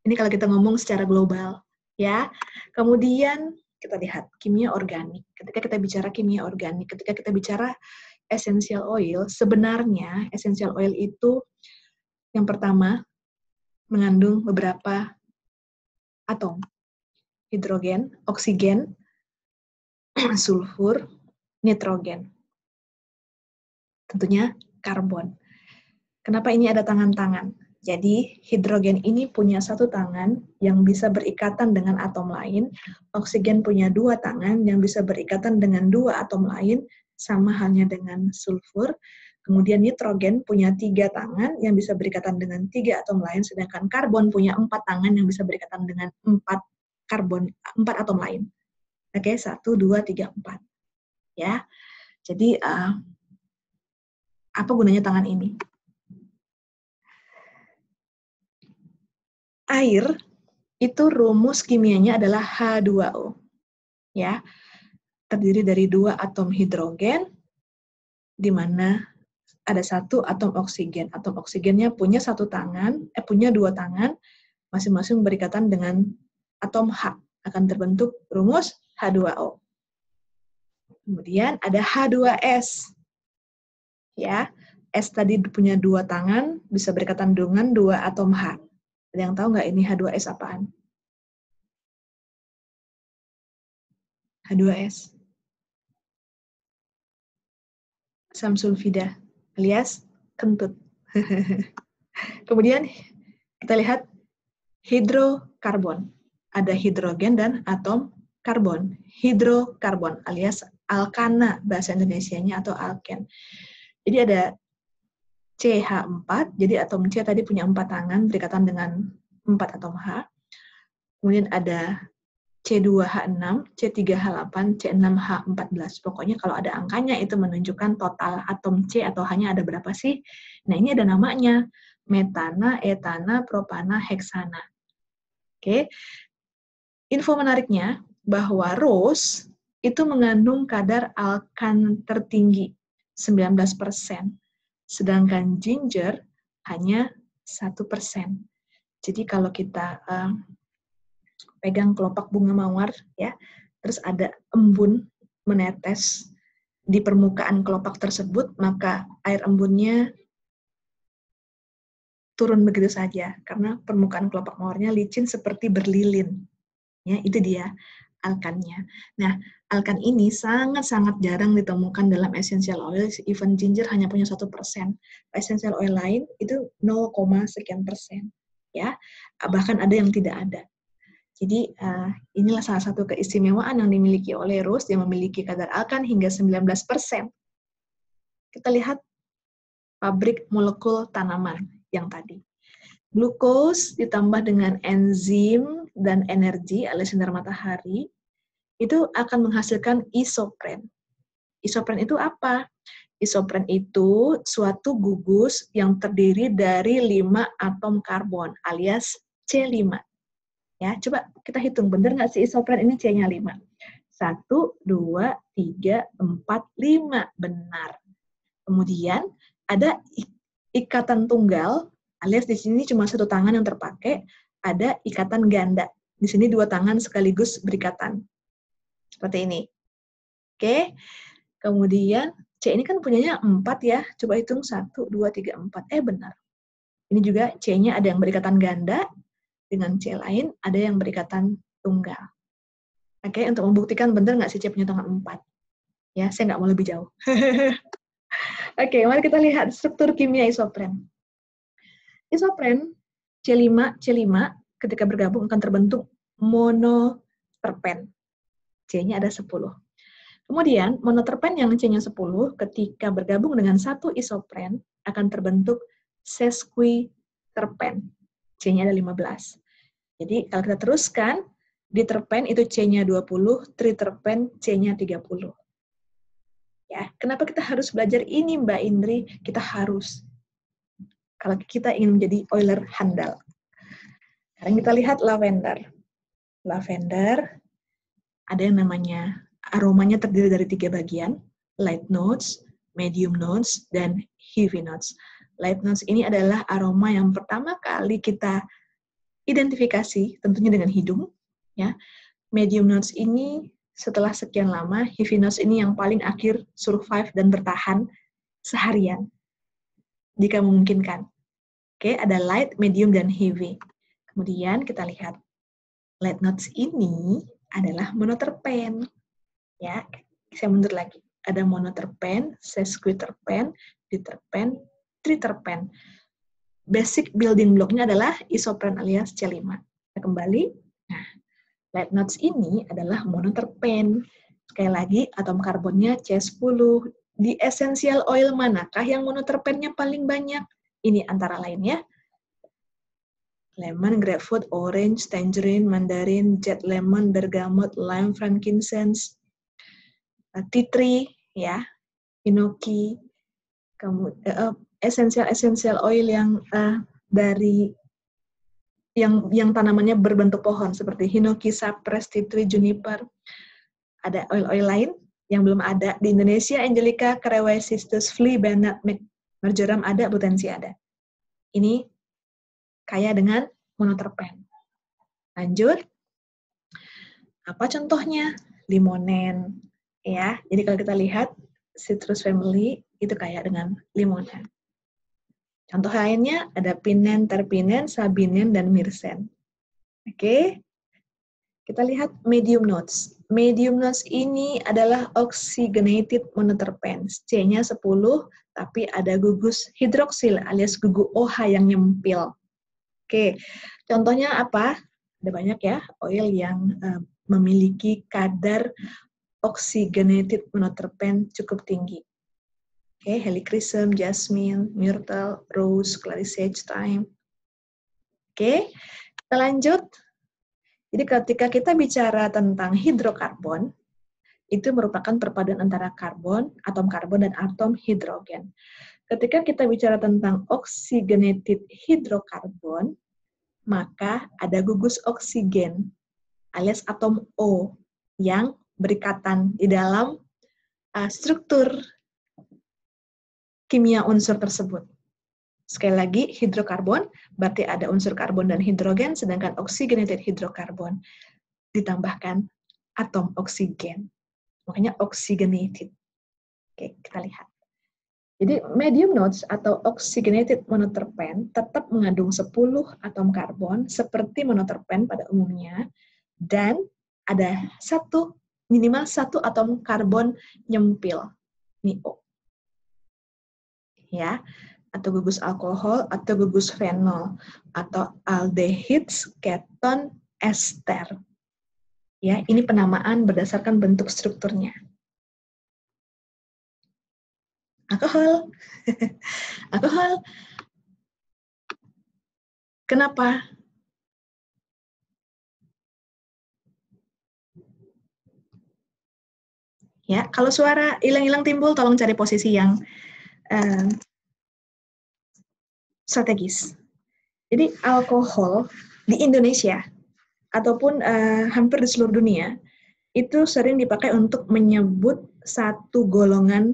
Ini kalau kita ngomong secara global, ya. Kemudian kita lihat kimia organik. Ketika kita bicara kimia organik, ketika kita bicara essential oil, sebenarnya essential oil itu yang pertama mengandung beberapa atom. Hidrogen, oksigen, sulfur, nitrogen. Tentunya karbon. Kenapa ini ada tangan-tangan? Jadi, hidrogen ini punya satu tangan yang bisa berikatan dengan atom lain, oksigen punya dua tangan yang bisa berikatan dengan dua atom lain, sama halnya dengan sulfur. Kemudian nitrogen punya tiga tangan yang bisa berikatan dengan tiga atom lain, sedangkan karbon punya empat tangan yang bisa berikatan dengan empat atom lain. Oke, 1, 2, 3, 4. Ya, jadi apa gunanya tangan ini? Air itu rumus kimianya adalah H2O. Ya, terdiri dari dua atom hidrogen, di mana ada satu atom oksigen. Atom oksigennya punya punya dua tangan, masing-masing berikatan dengan atom H. Akan terbentuk rumus H2O. Kemudian ada H2S. Ya, S tadi punya dua tangan, bisa berikatan dengan dua atom H. Ada yang tahu nggak ini H2S apaan? H2S. Asam sulfida, alias kentut. Kemudian kita lihat hidrokarbon. Ada hidrogen dan atom karbon. Hidrokarbon alias alkana bahasa Indonesianya atau alken. Jadi ada CH4, jadi atom C tadi punya 4 tangan berikatan dengan 4 atom H. Kemudian ada C2H6, C3H8, C6H14. Pokoknya kalau ada angkanya itu menunjukkan total atom C atau H-nya ada berapa sih. Nah ini ada namanya, metana, etana, propana, heksana. Oke. Info menariknya bahwa rose itu mengandung kadar alkan tertinggi, 19%. Sedangkan ginger hanya 1%. Jadi kalau kita pegang kelopak bunga mawar, ya, terus ada embun menetes di permukaan kelopak tersebut, maka air embunnya turun begitu saja, karena permukaan kelopak mawarnya licin seperti berlilin. Ya, itu dia alkannya. Nah, alkan ini sangat-sangat jarang ditemukan dalam essential oil, even ginger hanya punya 1%. Essential oil lain itu 0, sekian persen. Ya, bahkan ada yang tidak ada. Jadi inilah salah satu keistimewaan yang dimiliki oleh rose yang memiliki kadar alkan hingga 19%. Kita lihat pabrik molekul tanaman yang tadi. Glukos ditambah dengan enzim dan energi alias sinar matahari itu akan menghasilkan isopren. Isopren itu apa? Isopren itu suatu gugus yang terdiri dari 5 atom karbon alias C5. Ya, coba kita hitung, benar nggak sih isopren ini C-nya 5? 1, 2, 3, 4, 5. Benar. Kemudian ada ikatan tunggal, alias di sini cuma satu tangan yang terpakai, ada ikatan ganda. Di sini dua tangan sekaligus berikatan. Seperti ini. Oke. Kemudian C ini kan punyanya 4 ya. Coba hitung 1, 2, 3, 4. Benar. Ini juga C-nya ada yang berikatan ganda, dengan C lain ada yang berikatan tunggal. Oke, untuk membuktikan benar nggak sih C punya tangan 4? Ya, saya nggak mau lebih jauh. Oke, mari kita lihat struktur kimia isopren. Isopren C5 ketika bergabung akan terbentuk monoterpen. C-nya ada 10. Kemudian, monoterpen yang C-nya 10 ketika bergabung dengan satu isopren akan terbentuk sesquiterpen. C-nya ada 15. Jadi, kalau kita teruskan, diterpen itu C-nya 20, triterpen C-nya 30. Ya, kenapa kita harus belajar ini, Mbak Indri? Kita harus. Kalau kita ingin menjadi oiler handal. Sekarang kita lihat lavender. Lavender, ada yang namanya, aromanya terdiri dari 3 bagian, light notes, medium notes, dan heavy notes. Light notes ini adalah aroma yang pertama kali kita identifikasi, tentunya dengan hidung. Ya. Medium notes ini setelah sekian lama, heavy notes ini yang paling akhir survive dan bertahan seharian, jika memungkinkan. Oke, ada light, medium, dan heavy. Kemudian kita lihat Late notes ini adalah monoterpen. Ya, saya mundur lagi. Ada monoterpen, sesquiterpen, diterpen, triterpen. Basic building block-nya adalah isopren alias C5. Kita kembali. Nah, late notes ini adalah monoterpen. Sekali lagi, atom karbonnya C10. Di essential oil manakah yang monoterpennya paling banyak? Ini antara lain ya. Lemon, grapefruit, orange, tangerine, mandarin, jet lemon, bergamot, lime, frankincense, tea tree, ya, hinoki, essential oil yang dari yang tanamannya berbentuk pohon seperti hinoki, cypress, tea tree, juniper. Ada oil-oil lain yang belum ada di Indonesia, Angelica, caraway, cistus, flea, nutmeg, marjoram ada, butensi ada. Ini kaya dengan monoterpen. Lanjut. Apa contohnya? Limonen. Ya, jadi kalau kita lihat citrus family itu kaya dengan limonen. Contoh lainnya ada pinen, terpinen, sabinen, dan myrcene. Oke. Kita lihat medium notes. Medium notes ini adalah oxygenated monoterpen. C-nya 10, tapi ada gugus hidroksil alias gugu OH yang nyempil. Oke, contohnya apa? Ada banyak ya, oil yang memiliki kadar oxygenated monoterpen cukup tinggi. Oke, helichrysum, jasmine, myrtle, rose, clarisage, thyme. Oke, kita lanjut. Jadi ketika kita bicara tentang hidrokarbon, itu merupakan perpaduan antara karbon, atom karbon, dan atom hidrogen. Ketika kita bicara tentang oxygenated hidrokarbon, maka ada gugus oksigen, alias atom O, yang berikatan di dalam struktur kimia unsur tersebut. Sekali lagi, hidrokarbon berarti ada unsur karbon dan hidrogen, sedangkan oxygenated hidrokarbon ditambahkan atom oksigen. Makanya oxygenated. Oke, kita lihat. Jadi medium notes atau oxygenated monoterpen tetap mengandung 10 atom karbon seperti monoterpen pada umumnya, dan ada minimal satu atom karbon nyempil, ini O. Ya, atau gugus alkohol, atau gugus fenol, atau aldehyds, keton, ester. Ya, ini penamaan berdasarkan bentuk strukturnya. Alkohol. Alkohol. Kenapa? Ya, kalau suara hilang-hilang timbul, tolong cari posisi yang strategis. Jadi alkohol di Indonesia ataupun hampir di seluruh dunia itu sering dipakai untuk menyebut satu golongan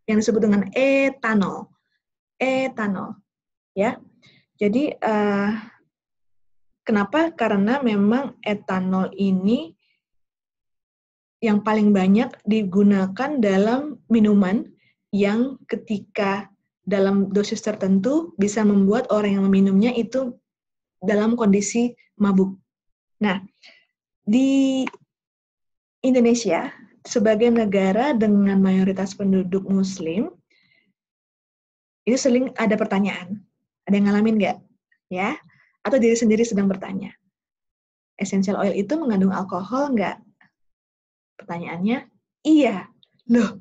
yang disebut dengan etanol. Etanol, ya. Jadi kenapa? Karena memang etanol ini yang paling banyak digunakan dalam minuman yang ketika dalam dosis tertentu bisa membuat orang yang meminumnya itu dalam kondisi mabuk. Nah, di Indonesia, sebagai negara dengan mayoritas penduduk muslim, itu sering ada pertanyaan. Ada yang ngalamin nggak? Ya? Atau diri sendiri sedang bertanya. Essential oil itu mengandung alkohol nggak? Pertanyaannya, iya. Loh,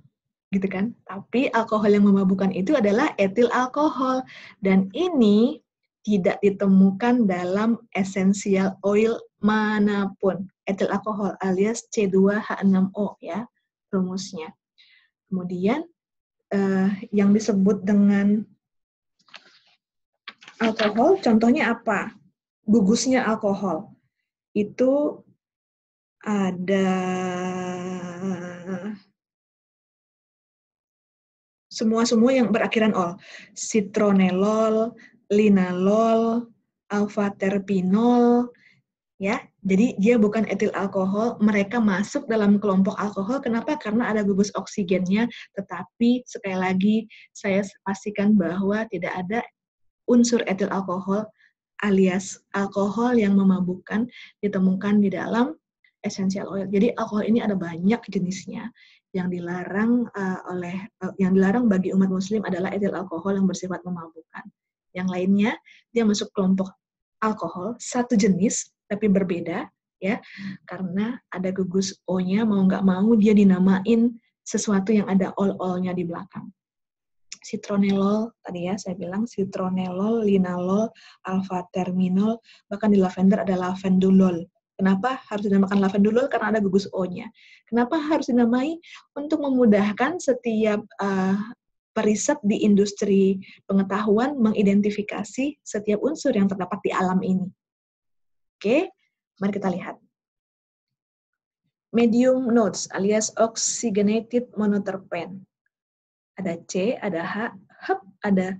gitu kan? Tapi alkohol yang memabukkan itu adalah etil alkohol. Dan ini tidak ditemukan dalam essential oil manapun. Etil alkohol alias C2H6O ya, rumusnya. Kemudian yang disebut dengan alkohol, contohnya apa? Gugusnya alkohol. Itu ada semua yang berakhiran ol. Citronellol, linalol, alpha-terpinol, ya. Jadi dia bukan etil alkohol, mereka masuk dalam kelompok alkohol. Kenapa? Karena ada gugus oksigennya, tetapi sekali lagi saya pastikan bahwa tidak ada unsur etil alkohol alias alkohol yang memabukkan ditemukan di dalam essential oil. Jadi alkohol ini ada banyak jenisnya. Yang dilarang bagi umat muslim adalah etil alkohol yang bersifat memabukkan. Yang lainnya dia masuk kelompok alkohol satu jenis tapi berbeda, ya, karena ada gugus O-nya, mau nggak mau dia dinamain sesuatu yang ada ol-olnya di belakang. Citronellol, tadi ya saya bilang citronellol, linalol, alpha-terminol, bahkan di lavender ada lavendulol. Kenapa harus dinamakan lavendulol? Karena ada gugus O-nya. Kenapa harus dinamai? Untuk memudahkan setiap periset di industri pengetahuan mengidentifikasi setiap unsur yang terdapat di alam ini. Oke, mari kita lihat. Medium notes alias oxygenated monoterpene. Ada C, ada H, ada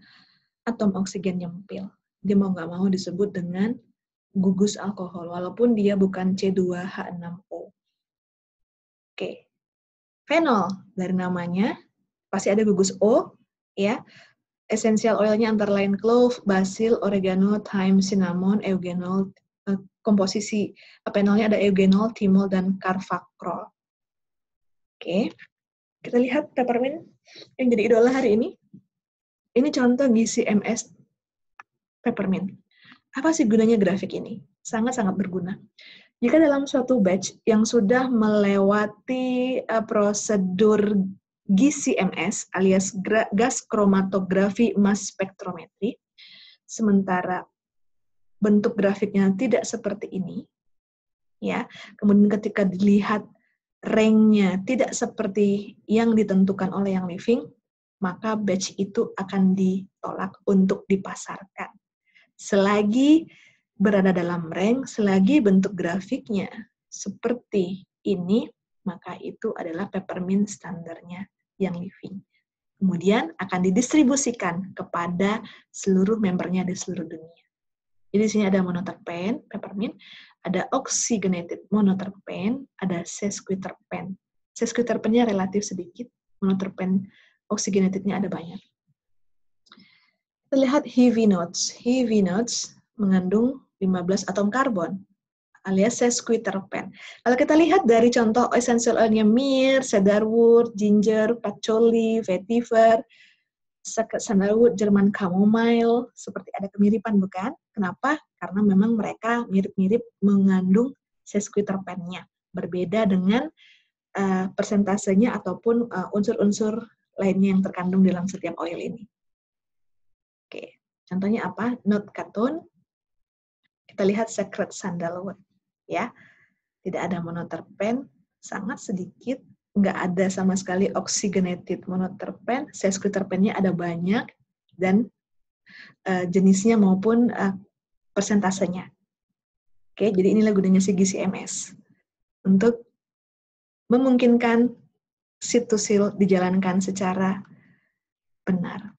atom oksigen nyempil. Dia mau nggak mau disebut dengan gugus alkohol, walaupun dia bukan C2H6O. Oke. Fenol, dari namanya, pasti ada gugus O, ya. Essential oilnya antara lain clove, basil, oregano, thyme, cinnamon, eugenol. Komposisi fenolnya ada eugenol, thymol, dan carvacrol. Oke. Kita lihat peppermint yang jadi idola hari ini. Ini contoh gizi MS peppermint. Apa sih gunanya grafik ini? Sangat-sangat berguna. Jika dalam suatu batch yang sudah melewati prosedur GCMS alias gas kromatografi mass spektrometri, sementara bentuk grafiknya tidak seperti ini, ya. Kemudian ketika dilihat rank-nya tidak seperti yang ditentukan oleh yang living, maka batch itu akan ditolak untuk dipasarkan. Selagi berada dalam rank, selagi bentuk grafiknya seperti ini, maka itu adalah peppermint standarnya yang living. Kemudian akan didistribusikan kepada seluruh membernya di seluruh dunia. Jadi di sini ada monoterpene, peppermint, ada oxygenated monoterpene, ada sesquiterpene. Sesquiterpene-nya relatif sedikit, monoterpene oxygenated-nya ada banyak. Kita lihat heavy notes. Heavy notes mengandung 15 atom karbon, alias sesquiterpene. Kalau kita lihat dari contoh essential oil-nya myrrh, cedarwood, ginger, patchouli, vetiver, sandalwood, Jerman chamomile, seperti ada kemiripan, bukan? Kenapa? Karena memang mereka mirip-mirip mengandung sesquiterpene-nya. Berbeda dengan persentasenya ataupun unsur-unsur lainnya yang terkandung dalam setiap oil ini. Oke, contohnya apa? Note ketone. Kita lihat secret sandalwood, ya. Tidak ada monoterpene, sangat sedikit, nggak ada sama sekali oxygenated monoterpene, sesquiterpene-nya ada banyak, dan jenisnya maupun persentasenya. Oke, jadi inilah gunanya si GCMS. Untuk memungkinkan sit-to-seal dijalankan secara benar.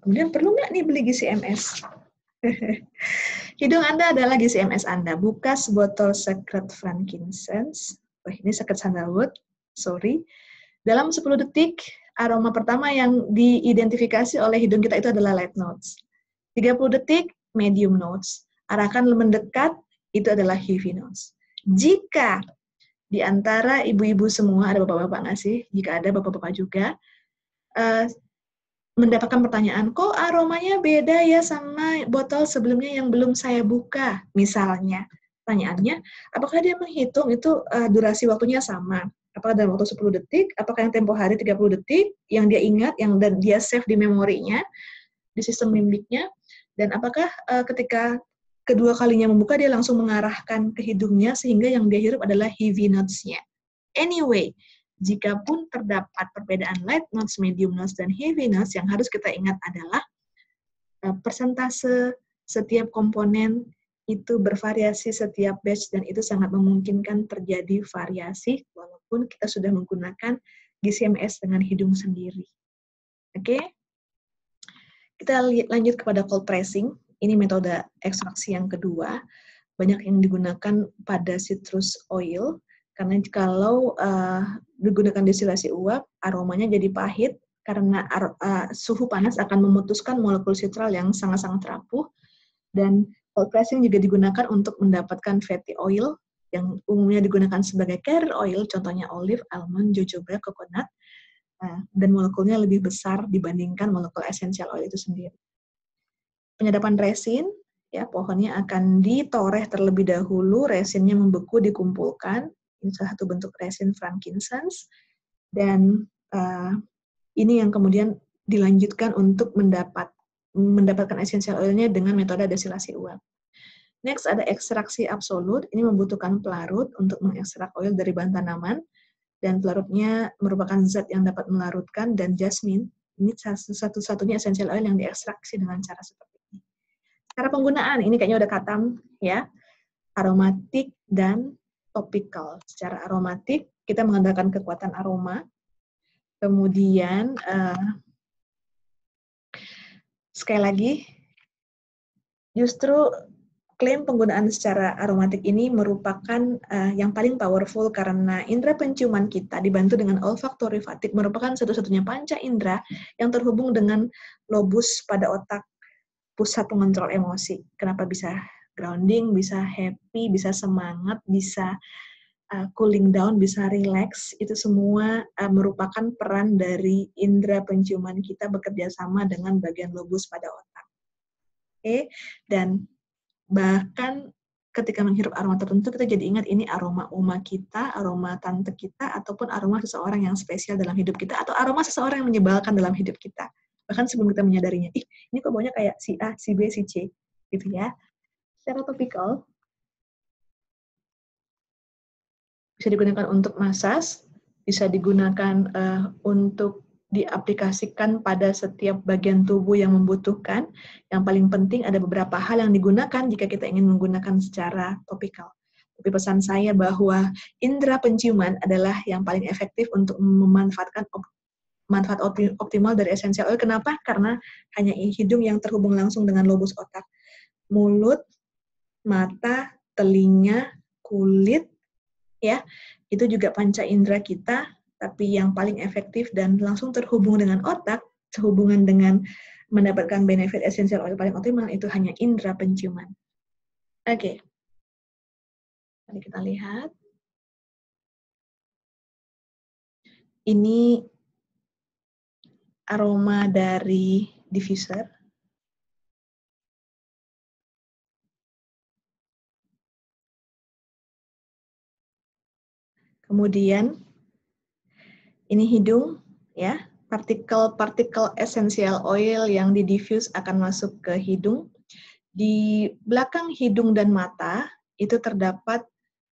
Kemudian perlu nggak nih beli GCMS? Hidung Anda adalah GCMS Anda. Buka botol secret frankincense. Ini secret sandalwood. Sorry. Dalam 10 detik, aroma pertama yang diidentifikasi oleh hidung kita itu adalah light notes. 30 detik, medium notes. Arahkan mendekat, itu adalah heavy notes. Jika di antara ibu-ibu semua, ada bapak-bapak nggak sih? Jika ada bapak-bapak juga, mendapatkan pertanyaan, kok aromanya beda ya sama botol sebelumnya yang belum saya buka, misalnya. Pertanyaannya, apakah dia menghitung itu durasi waktunya sama? Apakah dalam waktu 10 detik? Apakah yang tempo hari 30 detik? Yang dia ingat, dan dia save di memorinya, di sistem limbiknya? Dan apakah ketika kedua kalinya membuka, dia langsung mengarahkan ke hidungnya sehingga yang dia hirup adalah heavy notes-nya? Anyway, jikapun terdapat perbedaan light notes, medium notes, dan heavy notes, yang harus kita ingat adalah persentase setiap komponen itu bervariasi setiap batch, dan itu sangat memungkinkan terjadi variasi walaupun kita sudah menggunakan GCMS dengan hidung sendiri. Oke? Kita lanjut kepada cold pressing. Ini metode ekstraksi yang kedua. Banyak yang digunakan pada citrus oil, karena kalau digunakan destilasi uap, aromanya jadi pahit karena suhu panas akan memutuskan molekul citral yang sangat-sangat rapuh, Dan cold pressing juga digunakan untuk mendapatkan fatty oil yang umumnya digunakan sebagai carrier oil, contohnya olive, almond, jojoba, coconut, dan molekulnya lebih besar dibandingkan molekul essential oil itu sendiri. Penyadapan resin, ya, pohonnya akan ditoreh terlebih dahulu, resinnya membeku, dikumpulkan. Ini salah satu bentuk resin frankincense. Dan ini yang kemudian dilanjutkan untuk mendapatkan essential oilnya dengan metode desilasi uap. Next ada ekstraksi absolut. Ini membutuhkan pelarut untuk mengekstrak oil dari bahan tanaman. Dan pelarutnya merupakan zat yang dapat melarutkan, dan jasmine, ini satu-satunya essential oil yang diekstraksi dengan cara seperti ini. Cara penggunaan, ini kayaknya udah katam, ya. Aromatik dan topikal. Secara aromatik, kita mengandalkan kekuatan aroma. Kemudian, sekali lagi, justru klaim penggunaan secara aromatik ini merupakan yang paling powerful karena indera penciuman kita dibantu dengan olfaktori fatik merupakan satu-satunya panca indera yang terhubung dengan lobus pada otak, pusat pengontrol emosi. Kenapa bisa grounding, bisa happy, bisa semangat, bisa cooling down, bisa relax, itu semua merupakan peran dari indera penciuman kita bekerja sama dengan bagian lobus pada otak. Oke, dan bahkan ketika menghirup aroma tertentu, kita jadi ingat ini aroma oma kita, aroma tante kita, ataupun aroma seseorang yang spesial dalam hidup kita, atau aroma seseorang yang menyebalkan dalam hidup kita. Bahkan sebelum kita menyadarinya, ini kok baunya kayak si A, si B, si C, gitu ya. Secara topikal, bisa digunakan untuk masas, bisa digunakan untuk diaplikasikan pada setiap bagian tubuh yang membutuhkan. Yang paling penting ada beberapa hal yang digunakan jika kita ingin menggunakan secara topikal. Tapi pesan saya bahwa indera penciuman adalah yang paling efektif untuk memanfaatkan manfaat optimal dari essential oil. Kenapa? Karena hanya hidung yang terhubung langsung dengan lobus otak. Mulut, mata, telinga, kulit, ya, itu juga panca indera kita. Tapi yang paling efektif dan langsung terhubung dengan otak, sehubungan dengan mendapatkan benefit essential oil paling optimal, itu hanya indera penciuman. Oke. Mari kita lihat. Ini aroma dari diffuser. Kemudian, ini hidung, ya. Partikel-partikel essential oil yang didiffuse akan masuk ke hidung. Di belakang hidung dan mata itu terdapat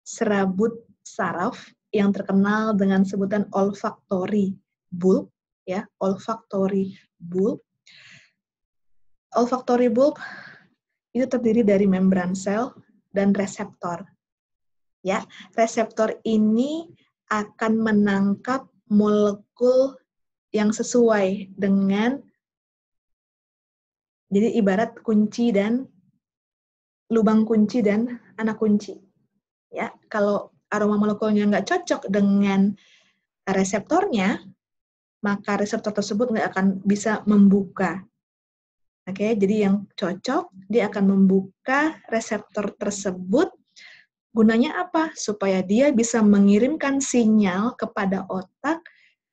serabut saraf yang terkenal dengan sebutan olfactory bulb, ya, olfactory bulb. Olfactory bulb itu terdiri dari membran sel dan reseptor. Ya, reseptor ini akan menangkap molekul yang sesuai dengan, jadi ibarat kunci dan lubang kunci dan anak kunci. Ya, kalau aroma molekulnya nggak cocok dengan reseptornya, maka reseptor tersebut nggak akan bisa membuka. Oke, jadi yang cocok, dia akan membuka reseptor tersebut. Gunanya apa? Supaya dia bisa mengirimkan sinyal kepada otak,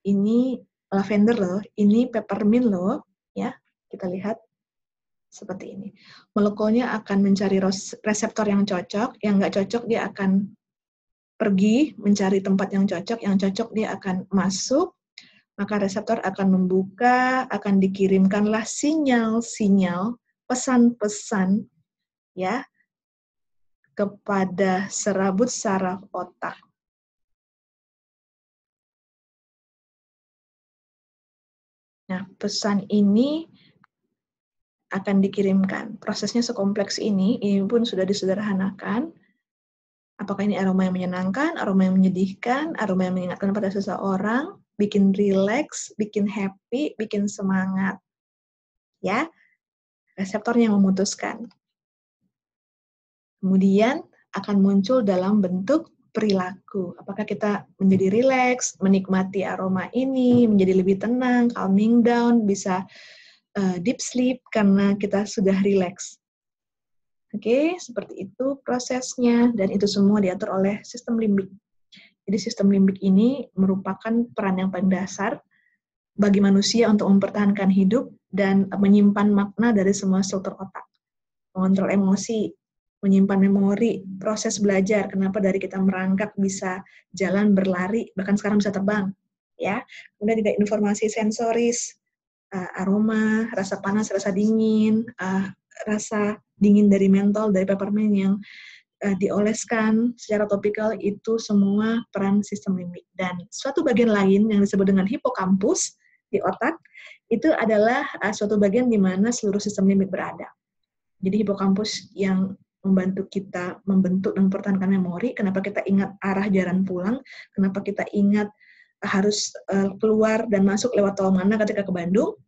ini lavender loh, ini peppermint loh, ya. Kita lihat seperti ini. Molekulnya akan mencari reseptor yang cocok, yang nggak cocok dia akan pergi mencari tempat yang cocok dia akan masuk, maka reseptor akan membuka, akan dikirimkanlah sinyal-sinyal, pesan-pesan, ya, kepada serabut saraf otak. Nah, pesan ini akan dikirimkan. Prosesnya sekompleks ini pun sudah disederhanakan. Apakah ini aroma yang menyenangkan, aroma yang menyedihkan, aroma yang mengingatkan pada seseorang, bikin rileks, bikin happy, bikin semangat. Ya, reseptornya yang memutuskan. Kemudian akan muncul dalam bentuk perilaku. Apakah kita menjadi rileks, menikmati aroma ini, menjadi lebih tenang, calming down, bisa deep sleep karena kita sudah rileks. Oke, seperti itu prosesnya, dan itu semua diatur oleh sistem limbik. Jadi sistem limbik ini merupakan peran yang paling dasar bagi manusia untuk mempertahankan hidup dan menyimpan makna dari semua struktur otak. Mengontrol emosi, menyimpan memori, proses belajar, kenapa dari kita merangkak bisa jalan, berlari, bahkan sekarang bisa terbang. Ya, kemudian juga informasi sensoris, aroma, rasa panas, rasa dingin, rasa dingin dari mentol, dari peppermint yang dioleskan secara topikal, itu semua peran sistem limbik. Dan suatu bagian lain yang disebut dengan hipokampus di otak, itu adalah suatu bagian di mana seluruh sistem limbik berada. Jadi hipokampus yang membantu kita membentuk dan mempertahankan memori, kenapa kita ingat arah jalan pulang, kenapa kita ingat harus keluar dan masuk lewat tol mana ketika ke Bandung,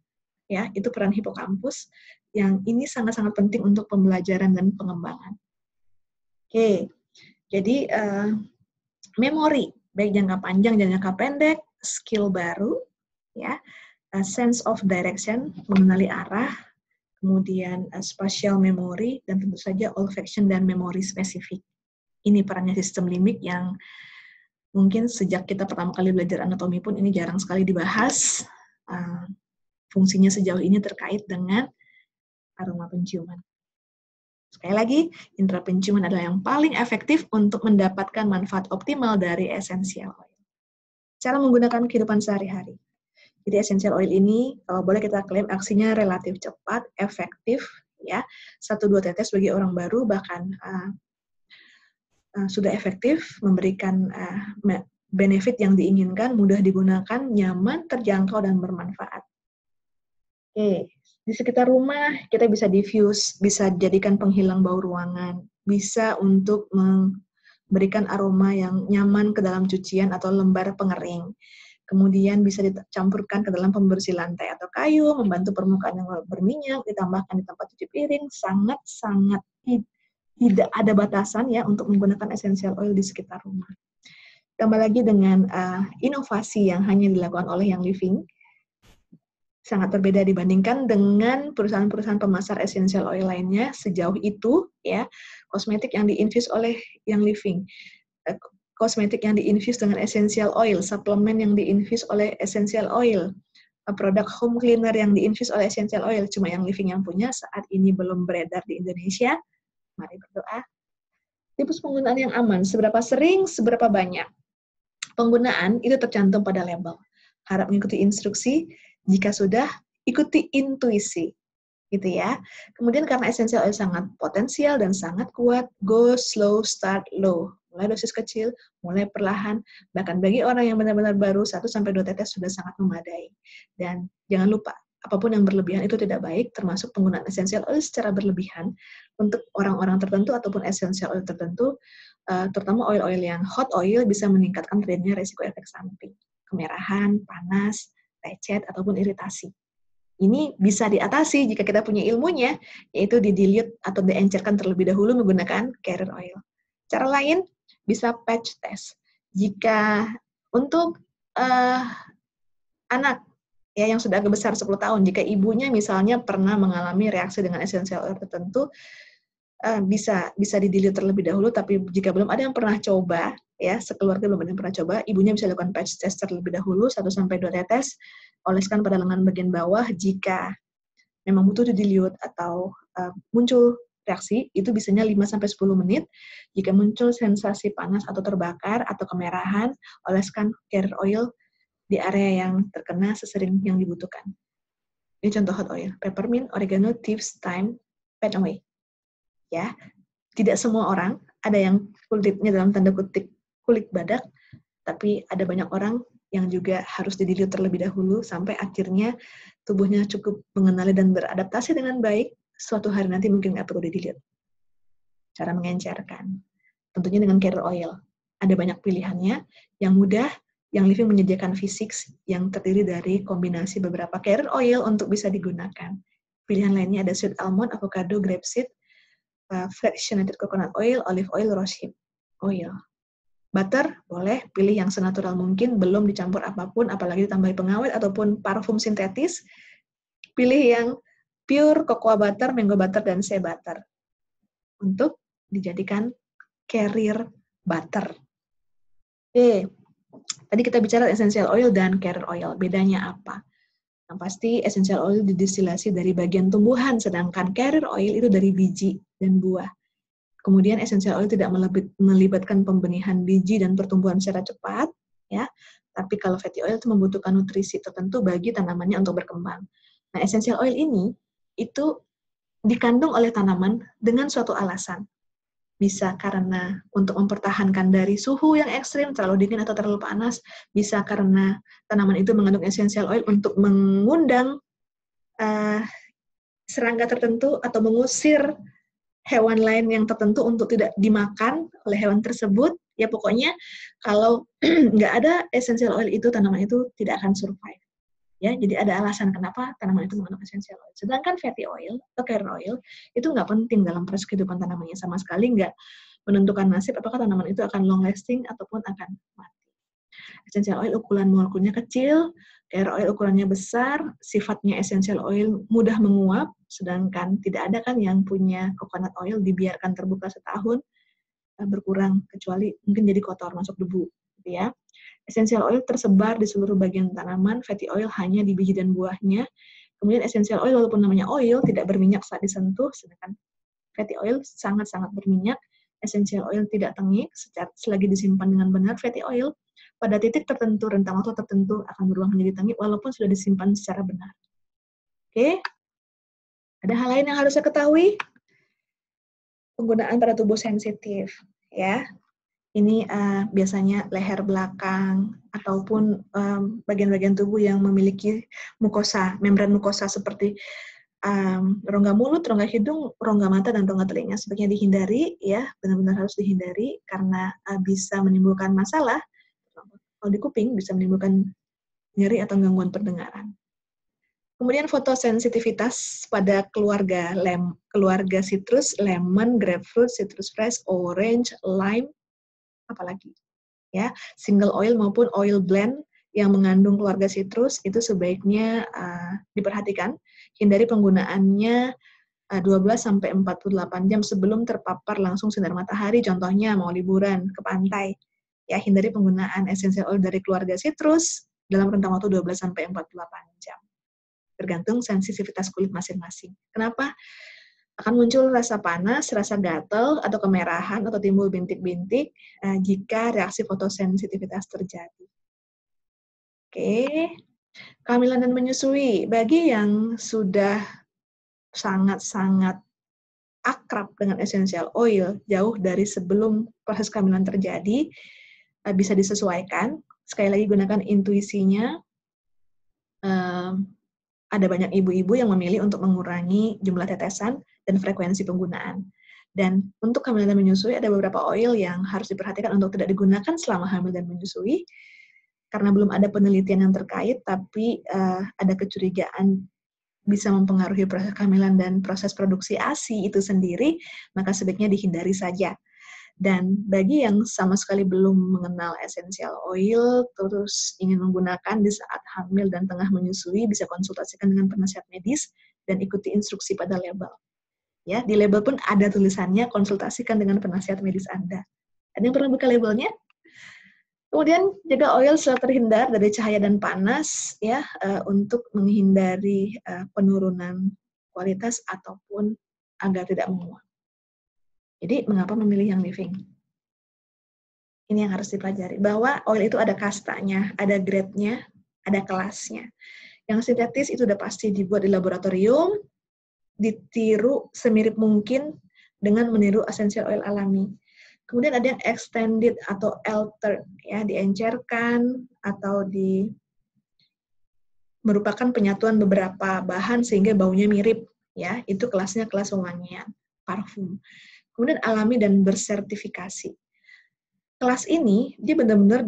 ya, itu peran hipokampus yang ini sangat-sangat penting untuk pembelajaran dan pengembangan. Oke, jadi memori baik jangka panjang dan jangka pendek, skill baru, ya, sense of direction, mengenali arah, kemudian spatial memory, dan tentu saja olfaction dan memori spesifik. Ini perannya sistem limbik yang mungkin sejak kita pertama kali belajar anatomi pun ini jarang sekali dibahas. Fungsinya sejauh ini terkait dengan aroma penciuman. Sekali lagi, indera penciuman adalah yang paling efektif untuk mendapatkan manfaat optimal dari essential oil. Cara menggunakan kehidupan sehari-hari. Jadi essential oil ini, kalau boleh kita klaim, aksinya relatif cepat, efektif, ya. 1-2 tetes bagi orang baru bahkan sudah efektif, memberikan benefit yang diinginkan, mudah digunakan, nyaman, terjangkau, dan bermanfaat. Oke, di sekitar rumah kita bisa diffuse, bisa jadikan penghilang bau ruangan, bisa untuk memberikan aroma yang nyaman ke dalam cucian atau lembar pengering. Kemudian bisa dicampurkan ke dalam pembersih lantai atau kayu, membantu permukaan yang berminyak, ditambahkan di tempat cuci piring, sangat-sangat tidak ada batasan ya untuk menggunakan essential oil di sekitar rumah. Tambah lagi dengan inovasi yang hanya dilakukan oleh Young Living, sangat berbeda dibandingkan dengan perusahaan-perusahaan pemasar essential oil lainnya sejauh itu, ya. Kosmetik yang diinfuse oleh Young Living, kosmetik yang diinfuse dengan essential oil, suplemen yang diinfuse oleh essential oil, produk home cleaner yang diinfuse oleh essential oil, cuma Young Living yang punya, saat ini belum beredar di Indonesia. Mari berdoa. Tips penggunaan yang aman, seberapa sering, seberapa banyak. Penggunaan itu tercantum pada label. Harap mengikuti instruksi. Jika sudah, ikuti intuisi, gitu ya. Kemudian karena essential oil sangat potensial dan sangat kuat, go slow, start low. Mulai dosis kecil, mulai perlahan, bahkan bagi orang yang benar-benar baru, 1-2 tetes sudah sangat memadai. Dan jangan lupa, apapun yang berlebihan itu tidak baik, termasuk penggunaan essential oil secara berlebihan untuk orang-orang tertentu ataupun essential oil tertentu, terutama oil-oil yang hot oil bisa meningkatkan terjadinya resiko efek samping, kemerahan, panas, lecet, ataupun iritasi. Ini bisa diatasi jika kita punya ilmunya, yaitu di-dilute atau diencerkan terlebih dahulu menggunakan carrier oil. Cara lain, bisa patch test. Jika untuk anak ya yang sudah agak besar 10 tahun, jika ibunya misalnya pernah mengalami reaksi dengan essential oil tertentu, bisa di-dilute terlebih dahulu, tapi jika belum ada yang pernah coba, ya, sekeluarga belum ada yang pernah coba, ibunya bisa lakukan patch test terlebih dahulu, 1-2 tetes, oleskan pada lengan bagian bawah. Jika memang butuh di-dilute atau muncul reaksi, itu bisanya 5-10 menit. Jika muncul sensasi panas atau terbakar atau kemerahan, oleskan carrier oil di area yang terkena sesering yang dibutuhkan. Ini contoh hot oil, peppermint, oregano, tips, thyme, pet away. Ya, tidak semua orang, ada yang kulitnya dalam tanda kutip kulit badak, tapi ada banyak orang yang juga harus di-dilute terlebih dahulu sampai akhirnya tubuhnya cukup mengenali dan beradaptasi dengan baik, suatu hari nanti mungkin nggak perlu di-dilute. Cara mengencerkan, tentunya dengan carrier oil. Ada banyak pilihannya, yang mudah, yang Living menyediakan fisik yang terdiri dari kombinasi beberapa carrier oil untuk bisa digunakan. Pilihan lainnya ada sweet almond, avocado, grapeseed, fractionated coconut oil, olive oil, rosehip oil. Butter, boleh pilih yang senatural mungkin, belum dicampur apapun, apalagi ditambahi pengawet ataupun parfum sintetis. Pilih yang pure cocoa butter, mango butter, dan shea butter. untuk dijadikan carrier butter. Oke, tadi kita bicara essential oil dan carrier oil. Bedanya apa? Yang pasti essential oil didistilasi dari bagian tumbuhan, sedangkan carrier oil itu dari biji dan buah. Kemudian essential oil tidak melibatkan pembenihan biji dan pertumbuhan secara cepat, ya. Tapi kalau fatty oil itu membutuhkan nutrisi tertentu bagi tanamannya untuk berkembang. Nah, essential oil ini itu dikandung oleh tanaman dengan suatu alasan. Bisa karena untuk mempertahankan dari suhu yang ekstrim, terlalu dingin atau terlalu panas. Bisa karena tanaman itu mengandung essential oil untuk mengundang serangga tertentu atau mengusir hewan lain yang tertentu untuk tidak dimakan oleh hewan tersebut. Ya pokoknya kalau nggak ada essential oil itu, tanaman itu tidak akan survive. Ya, jadi ada alasan kenapa tanaman itu mengandung essential oil. Sedangkan fatty oil atau carrier oil itu nggak penting dalam proses kehidupan tanamannya, sama sekali nggak menentukan nasib apakah tanaman itu akan long lasting ataupun akan mati. Essential oil ukuran molekulnya kecil, carrier oil ukurannya besar, sifatnya essential oil mudah menguap, sedangkan tidak ada kan yang punya coconut oil dibiarkan terbuka setahun berkurang, kecuali mungkin jadi kotor, masuk debu, gitu ya. Essential oil tersebar di seluruh bagian tanaman, fatty oil hanya di biji dan buahnya. Kemudian essential oil walaupun namanya oil tidak berminyak saat disentuh, sedangkan fatty oil sangat-sangat berminyak. Essential oil tidak tengik selagi disimpan dengan benar. Fatty oil pada titik tertentu, rentang waktu tertentu akan berubah menjadi tengik walaupun sudah disimpan secara benar. Oke? Ada hal lain yang harus saya ketahui? Penggunaan pada tubuh sensitif, ya. Ini biasanya leher belakang ataupun bagian-bagian tubuh yang memiliki mukosa, membran mukosa seperti rongga mulut, rongga hidung, rongga mata, dan rongga telinga. Sebaiknya dihindari, ya, benar-benar harus dihindari karena bisa menimbulkan masalah. Kalau di kuping bisa menimbulkan nyeri atau gangguan pendengaran. Kemudian fotosensitivitas pada keluarga citrus, lemon, grapefruit, citrus fresh, orange, lime, apalagi ya, single oil maupun oil blend yang mengandung keluarga citrus itu sebaiknya diperhatikan, hindari penggunaannya 12 sampai 48 jam sebelum terpapar langsung sinar matahari, contohnya mau liburan ke pantai. Ya, hindari penggunaan essential oil dari keluarga citrus dalam rentang waktu 12 sampai 48 jam. Tergantung sensitivitas kulit masing-masing. Kenapa? Akan muncul rasa panas, rasa gatal, atau kemerahan, atau timbul bintik-bintik jika reaksi fotosensitivitas terjadi. Oke, kehamilan dan menyusui. Bagi yang sudah sangat-sangat akrab dengan essential oil, jauh dari sebelum proses kehamilan terjadi, bisa disesuaikan. Sekali lagi gunakan intuisinya. Ada banyak ibu-ibu yang memilih untuk mengurangi jumlah tetesan dan frekuensi penggunaan. Dan untuk hamil dan menyusui, ada beberapa oil yang harus diperhatikan untuk tidak digunakan selama hamil dan menyusui, karena belum ada penelitian yang terkait, tapi ada kecurigaan bisa mempengaruhi proses kehamilan dan proses produksi ASI itu sendiri, maka sebaiknya dihindari saja. Dan bagi yang sama sekali belum mengenal essential oil, terus ingin menggunakan di saat hamil dan tengah menyusui, bisa konsultasikan dengan penasihat medis dan ikuti instruksi pada label. Ya, di label pun ada tulisannya, konsultasikan dengan penasihat medis Anda. Ada yang pernah buka labelnya? Kemudian jaga oil setelah terhindar dari cahaya dan panas, ya, untuk menghindari penurunan kualitas ataupun agar tidak menguap. Jadi, mengapa memilih yang living? Ini yang harus dipelajari, bahwa oil itu ada kastanya, ada grade-nya, ada kelasnya. Yang sintetis itu udah pasti dibuat di laboratorium, ditiru semirip mungkin dengan meniru essential oil alami. Kemudian ada yang extended atau altered, ya, diencerkan atau merupakan penyatuan beberapa bahan sehingga baunya mirip, ya, itu kelasnya kelas wangian, parfum. Kemudian alami dan bersertifikasi. Kelas ini dia benar-benar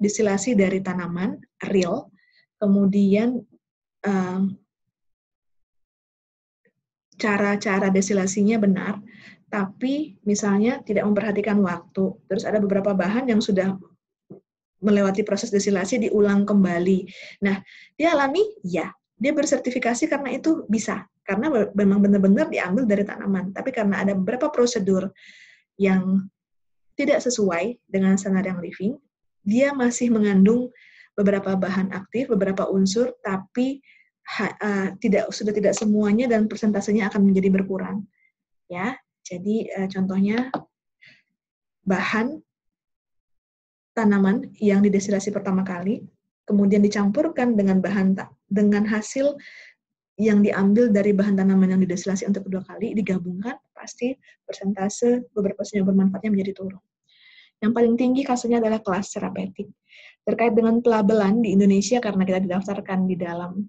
distilasi dari tanaman real, kemudian cara-cara destilasinya benar, tapi misalnya tidak memperhatikan waktu. Terus ada beberapa bahan yang sudah melewati proses destilasi diulang kembali. Nah, dia alami? Ya. Dia bersertifikasi karena itu bisa, karena memang benar-benar diambil dari tanaman. Tapi karena ada beberapa prosedur yang tidak sesuai dengan standar yang living, dia masih mengandung beberapa bahan aktif, beberapa unsur, tapi sudah tidak semuanya dan persentasenya akan menjadi berkurang. Ya, jadi contohnya bahan tanaman yang didestilasi pertama kali, kemudian dicampurkan dengan hasil yang diambil dari bahan tanaman yang didestilasi untuk kedua kali, digabungkan, pasti persentase beberapa senyawa bermanfaatnya menjadi turun. Yang paling tinggi kasusnya adalah kelas terapeutik. Terkait dengan pelabelan di Indonesia, karena kita didaftarkan di dalam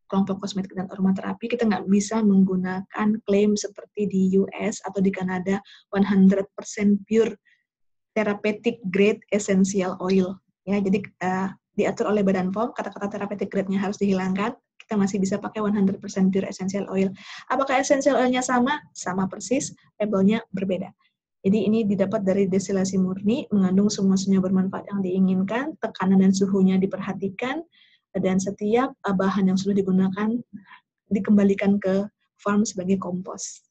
kelompok kosmetik dan aromaterapi, kita nggak bisa menggunakan klaim seperti di US atau di Kanada 100% pure therapeutic grade essential oil. Ya, jadi diatur oleh Badan POM, kata-kata therapeutic grade-nya harus dihilangkan. Kita masih bisa pakai 100% pure essential oil. Apakah essential oil-nya sama? Sama persis, labelnya berbeda. Jadi ini didapat dari destilasi murni, mengandung semua senyawa bermanfaat yang diinginkan, tekanan dan suhunya diperhatikan, dan setiap bahan yang sudah digunakan dikembalikan ke farm sebagai kompos.